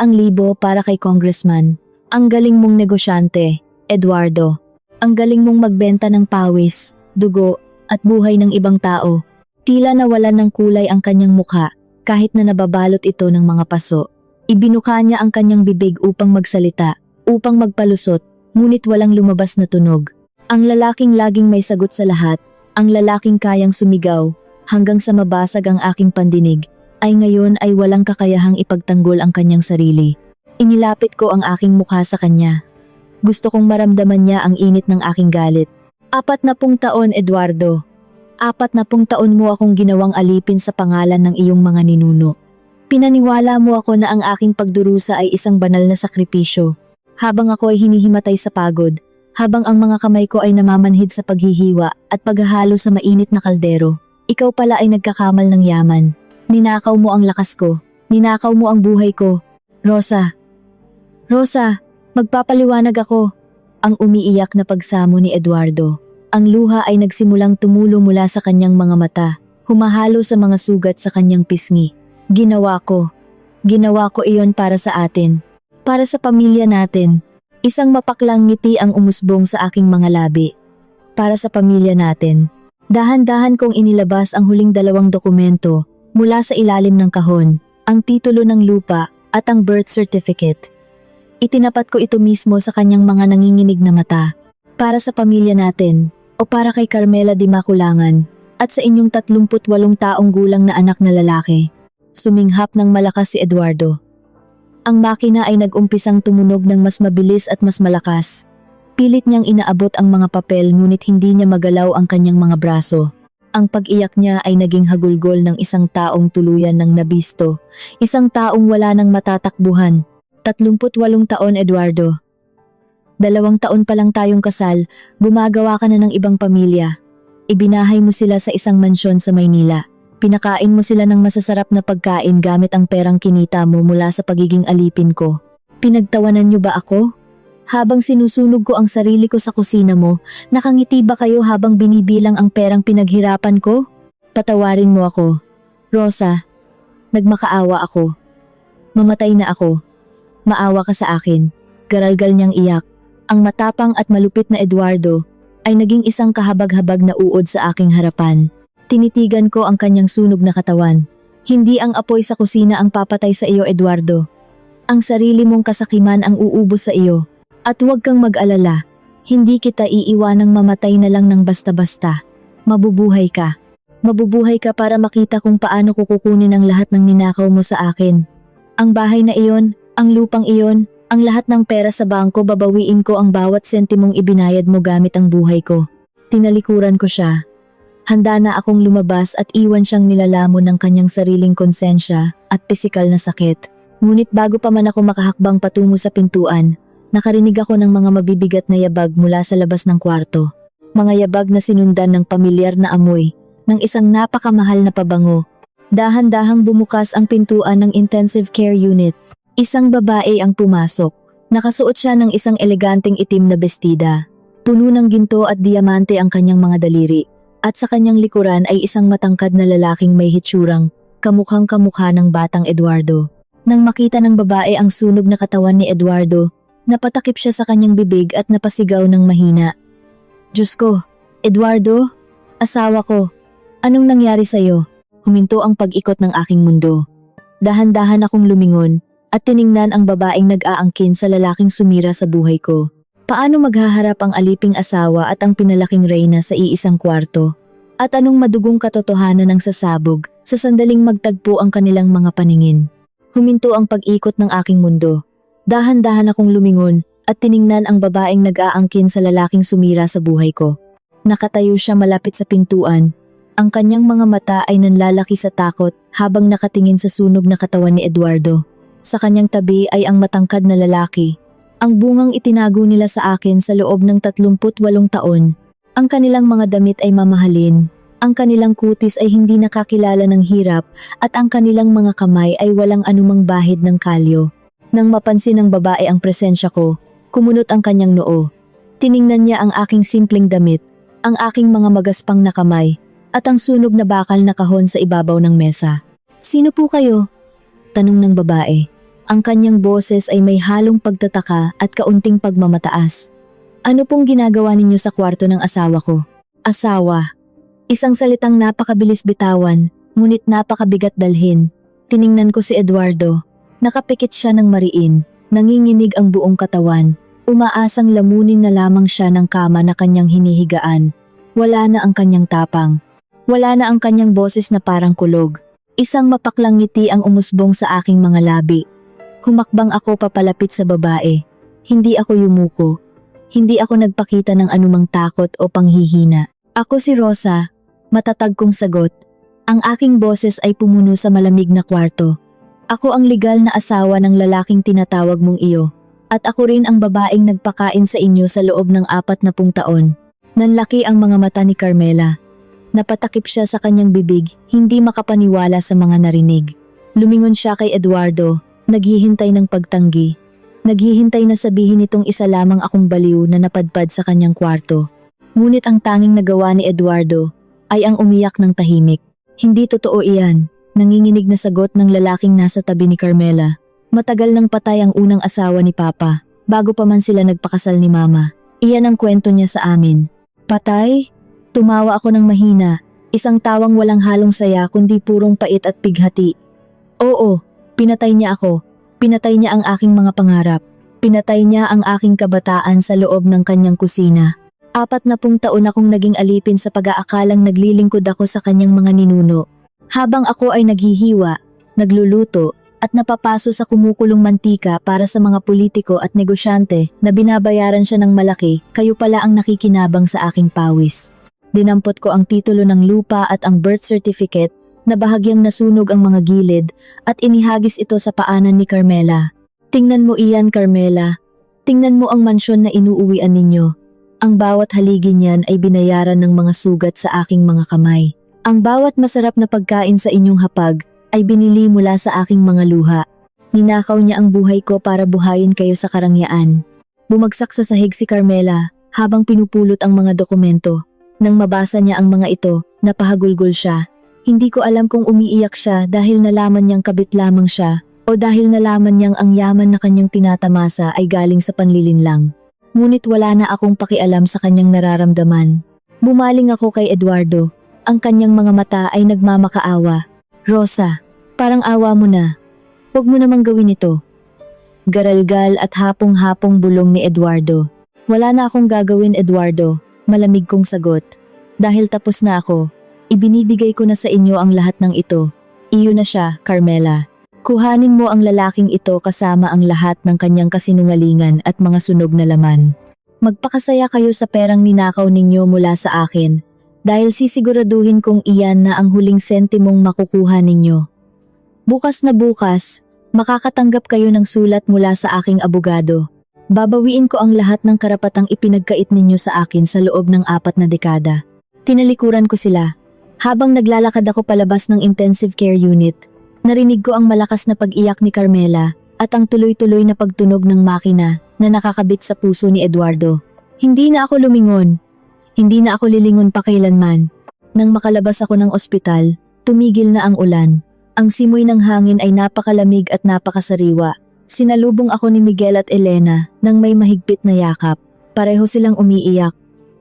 para kay Congressman. Ang galing mong negosyante, Eduardo. Ang galing mong magbenta ng pawis, dugo, at buhay ng ibang tao. Tila nawalan ng kulay ang kanyang mukha, kahit na nababalot ito ng mga paso. Ibinuka niya ang kanyang bibig upang magsalita, upang magpalusot, ngunit walang lumabas na tunog. Ang lalaking laging may sagot sa lahat, ang lalaking kayang sumigaw, hanggang sa mabasag ang aking pandinig, ay ngayon ay walang kakayahang ipagtanggol ang kanyang sarili. Inilapit ko ang aking mukha sa kanya. Gusto kong maramdaman niya ang init ng aking galit. 40 taon, Eduardo. 40 taon mo akong ginawang alipin sa pangalan ng iyong mga ninuno. Pinaniwala mo ako na ang aking pagdurusa ay isang banal na sakripisyo, habang ako ay hinihimatay sa pagod. Habang ang mga kamay ko ay namamanhid sa paghihiwa at paghahalo sa mainit na kaldero, ikaw pala ay nagkakamal ng yaman. Ninakaw mo ang lakas ko. Ninakaw mo ang buhay ko. Rosa. Rosa, magpapaliwanag ako. Ang umiiyak na pagsamo ni Eduardo. Ang luha ay nagsimulang tumulo mula sa kanyang mga mata, humahalo sa mga sugat sa kanyang pisngi. Ginawa ko iyon para sa atin. Para sa pamilya natin. Isang mapaklang ngiti ang umusbong sa aking mga labi. Para sa pamilya natin. Dahan-dahan kong inilabas ang huling 2 dokumento mula sa ilalim ng kahon, ang titulo ng lupa at ang birth certificate. Itinapat ko ito mismo sa kanyang mga nanginginig na mata. Para sa pamilya natin, o para kay Carmela Di Maculangan, at sa inyong 38 taong gulang na anak na lalaki. Suminghap ng malakas si Eduardo. Ang makina ay nag-umpisang tumunog ng mas mabilis at mas malakas. Pilit niyang inaabot ang mga papel ngunit hindi niya magalaw ang kanyang mga braso. Ang pag-iyak niya ay naging hagulgol ng isang taong tuluyan ng nabisto, isang taong wala nang matatakbuhan. 38 taon, Eduardo. 2 taon pa lang tayong kasal, gumagawa ka na ng ibang pamilya. Ibinahay mo sila sa isang mansyon sa Maynila. Pinakain mo sila ng masasarap na pagkain gamit ang perang kinita mo mula sa pagiging alipin ko. Pinagtawanan niyo ba ako? Habang sinusunog ko ang sarili ko sa kusina mo, nakangiti ba kayo habang binibilang ang perang pinaghirapan ko? Patawarin mo ako. Rosa, nagmakaawa ako. Mamatay na ako. Maawa ka sa akin. Garalgal niyang iyak. Ang matapang at malupit na Eduardo ay naging isang kahabag-habag na uod sa aking harapan. Tinitigan ko ang kanyang sunog na katawan. Hindi ang apoy sa kusina ang papatay sa iyo, Eduardo. Ang sarili mong kasakiman ang uubos sa iyo. At huwag kang mag-alala. Hindi kita iiwanang mamatay na lang ng basta-basta. Mabubuhay ka. Mabubuhay ka para makita kung paano ko kukunin ang lahat ng ninakaw mo sa akin. Ang bahay na iyon, ang lupang iyon, ang lahat ng pera sa bangko, babawiin ko ang bawat sentimong ibinayad mo gamit ang buhay ko. Tinalikuran ko siya. Handa na akong lumabas at iwan siyang nilalamon ng kanyang sariling konsensya at pisikal na sakit. Ngunit bago pa man ako makahakbang patungo sa pintuan, nakarinig ako ng mga mabibigat na yabag mula sa labas ng kwarto. Mga yabag na sinundan ng pamilyar na amoy, ng isang napakamahal na pabango. Dahan-dahang bumukas ang pintuan ng intensive care unit. Isang babae ang pumasok. Nakasuot siya ng isang eleganteng itim na bestida. Puno ng ginto at diamante ang kanyang mga daliri. At sa kanyang likuran ay isang matangkad na lalaking may hitsurang kamukhang kamukha ng batang Eduardo. Nang makita ng babae ang sunog na katawan ni Eduardo, napatakip siya sa kanyang bibig at napasigaw ng mahina. Diyos ko, Eduardo, asawa ko, anong nangyari sa'yo? Huminto ang pag-ikot ng aking mundo. Dahan-dahan akong lumingon at tiningnan ang babaeng nag-aangkin sa lalaking sumira sa buhay ko. Paano maghaharap ang aliping asawa at ang pinalaking reyna sa iisang kwarto? At anong madugong katotohanan ng sasabog sa sandaling magtagpo ang kanilang mga paningin? Huminto ang pag-ikot ng aking mundo. Dahan-dahan akong lumingon at tiningnan ang babaeng nag-aangkin sa lalaking sumira sa buhay ko. Nakatayo siya malapit sa pintuan. Ang kanyang mga mata ay nanlalaki sa takot habang nakatingin sa sunog na katawan ni Eduardo. Sa kanyang tabi ay ang matangkad na lalaki. Ang bungang itinago nila sa akin sa loob ng 38 taon. Ang kanilang mga damit ay mamahalin. Ang kanilang kutis ay hindi nakakilala ng hirap at ang kanilang mga kamay ay walang anumang bahid ng kalyo. Nang mapansin ng babae ang presensya ko, kumunot ang kanyang noo. Tiningnan niya ang aking simpleng damit, ang aking mga magaspang na kamay, at ang sunog na bakal na kahon sa ibabaw ng mesa. Sino po kayo? Tanong ng babae. Ang kanyang boses ay may halong pagtataka at kaunting pagmamataas. Ano pong ginagawa ninyo sa kwarto ng asawa ko? Asawa. Isang salitang napakabilis bitawan, ngunit napakabigat dalhin. Tiningnan ko si Eduardo. Nakapikit siya ng mariin, nanginginig ang buong katawan. Umaasang lamunin na lamang siya ng kama na kanyang hinihigaan. Wala na ang kanyang tapang. Wala na ang kanyang boses na parang kulog. Isang mapaklang ngiti ang umusbong sa aking mga labi. Humakbang ako papalapit sa babae. Hindi ako yumuko. Hindi ako nagpakita ng anumang takot o panghihina. Ako si Rosa, matatag kong sagot. Ang aking boses ay pumuno sa malamig na kwarto. Ako ang legal na asawa ng lalaking tinatawag mong iyo. At ako rin ang babaeng nagpakain sa inyo sa loob ng 40 taon. Nanlaki ang mga mata ni Carmela. Napatakip siya sa kanyang bibig, hindi makapaniwala sa mga narinig. Lumingon siya kay Eduardo, naghihintay ng pagtanggi. Naghihintay na sabihin itong isa lamang akong baliw na napadpad sa kanyang kwarto. Ngunit ang tanging nagawa ni Eduardo ay ang umiyak ng tahimik. Hindi totoo iyan, nanginginig na sagot ng lalaking nasa tabi ni Carmela. Matagal nang patay ang unang asawa ni Papa, bago pa man sila nagpakasal ni Mama. Iyan ang kwento niya sa amin. Patay? Tumawa ako ng mahina, isang tawang walang halong saya kundi purong pait at pighati. Oo, pinatay niya ako. Pinatay niya ang aking mga pangarap. Pinatay niya ang aking kabataan sa loob ng kanyang kusina. 40 taon akong naging alipin sa pag-aakalang naglilingkod ako sa kanyang mga ninuno. Habang ako ay naghihiwa, nagluluto, at napapaso sa kumukulong mantika para sa mga politiko at negosyante na binabayaran siya ng malaki, kayo pala ang nakikinabang sa aking pawis. Dinampot ko ang titulo ng lupa at ang birth certificate na bahagyang nasunog ang mga gilid at inihagis ito sa paanan ni Carmela. Tingnan mo iyan, Carmela. Tingnan mo ang mansyon na inuuwian ninyo. Ang bawat haligi niyan ay binayaran ng mga sugat sa aking mga kamay. Ang bawat masarap na pagkain sa inyong hapag ay binili mula sa aking mga luha. Ninakaw niya ang buhay ko para buhayin kayo sa karangyaan. Bumagsak sa sahig si Carmela habang pinupulot ang mga dokumento. Nang mabasa niya ang mga ito, napahagulgol siya. Hindi ko alam kung umiiyak siya dahil nalaman niyang kabit lamang siya o dahil nalaman niyang ang yaman na kanyang tinatamasa ay galing sa panlilinlang. Ngunit wala na akong pakialam sa kanyang nararamdaman. Bumaling ako kay Eduardo. Ang kanyang mga mata ay nagmamakaawa. Rosa, parang awa mo na. Huwag mo namang gawin ito. Garalgal at hapong-hapong bulong ni Eduardo. Wala na akong gagawin, Eduardo. Malamig kong sagot. Dahil tapos na ako. Ibinibigay ko na sa inyo ang lahat ng ito. Iyo na siya, Carmela. Kuhanin mo ang lalaking ito kasama ang lahat ng kanyang kasinungalingan at mga sunog na laman. Magpakasaya kayo sa perang ninakaw ninyo mula sa akin, dahil sisiguraduhin kong iyan na ang huling sentimong makukuha ninyo. Bukas na bukas, makakatanggap kayo ng sulat mula sa aking abogado. Babawiin ko ang lahat ng karapatang ipinagkait ninyo sa akin sa loob ng 4 na dekada. Tinalikuran ko sila. Habang naglalakad ako palabas ng intensive care unit, narinig ko ang malakas na pag-iyak ni Carmela at ang tuloy-tuloy na pagtunog ng makina na nakakabit sa puso ni Eduardo. Hindi na ako lumingon. Hindi na ako lilingon pa kailanman. Nang makalabas ako ng ospital, tumigil na ang ulan. Ang simoy ng hangin ay napakalamig at napakasariwa. Sinalubong ako ni Miguel at Elena nang may mahigpit na yakap. Pareho silang umiiyak.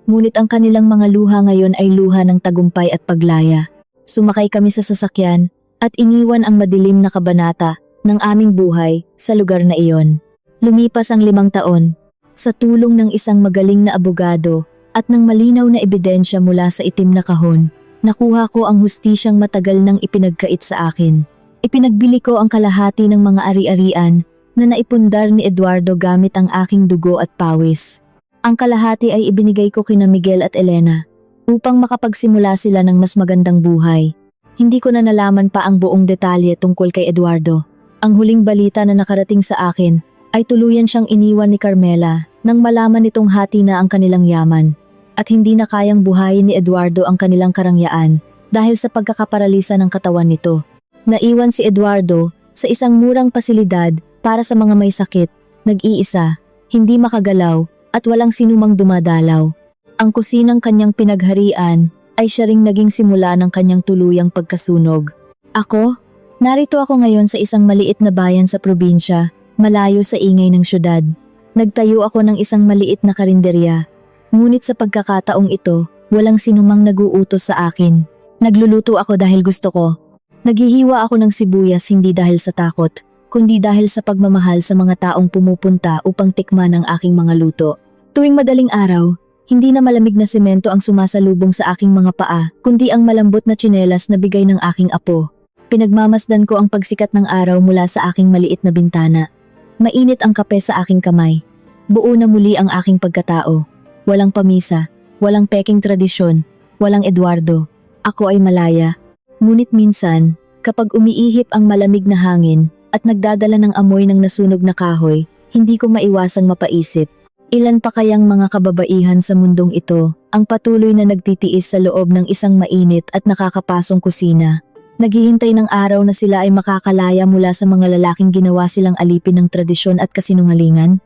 Ngunit ang kanilang mga luha ngayon ay luha ng tagumpay at paglaya. Sumakay kami sa sasakyan at iniwan ang madilim na kabanata ng aming buhay sa lugar na iyon. Lumipas ang 5 taon. Sa tulong ng isang magaling na abogado at ng malinaw na ebidensya mula sa itim na kahon, nakuha ko ang hustisyang matagal nang ipinagkait sa akin. Ipinagbili ko ang kalahati ng mga ari-arian na naipundar ni Eduardo gamit ang aking dugo at pawis. Ang kalahati ay ibinigay ko kina Miguel at Elena upang makapagsimula sila ng mas magandang buhay. Hindi ko na nalaman pa ang buong detalye tungkol kay Eduardo. Ang huling balita na nakarating sa akin ay tuluyan siyang iniwan ni Carmela nang malaman nitong hati na ang kanilang yaman at hindi na kayang buhayin ni Eduardo ang kanilang karangyaan dahil sa pagkakaparalisa ng katawan nito. Naiwan si Eduardo sa isang murang pasilidad para sa mga may sakit, nag-iisa, hindi makagalaw at walang sinumang dumadalaw. Ang kusinang kanyang pinagharian ay siya ring naging simula ng kanyang tuluyang pagkasunog. Ako? Narito ako ngayon sa isang maliit na bayan sa probinsya, malayo sa ingay ng syudad. Nagtayo ako ng isang maliit na karinderya. Ngunit sa pagkakataong ito, walang sinumang naguutos sa akin. Nagluluto ako dahil gusto ko. Naghihiwa ako ng sibuyas hindi dahil sa takot, kundi dahil sa pagmamahal sa mga taong pumupunta upang tikman ang aking mga luto. Tuwing madaling araw, hindi na malamig na semento ang sumasalubong sa aking mga paa, kundi ang malambot na tsinelas na bigay ng aking apo. Pinagmamasdan ko ang pagsikat ng araw mula sa aking maliit na bintana. Mainit ang kape sa aking kamay. Buo na muli ang aking pagkatao. Walang pamisa, walang peking tradisyon, walang Eduardo. Ako ay malaya. Ngunit minsan, kapag umiihip ang malamig na hangin at nagdadala ng amoy ng nasunog na kahoy, hindi ko maiwasang mapaisip. Ilan pa kayang mga kababaihan sa mundong ito ang patuloy na nagtitiis sa loob ng isang mainit at nakakapasong kusina? Naghihintay ng araw na sila ay makakalaya mula sa mga lalaking ginawa silang alipin ng tradisyon at kasinungalingan?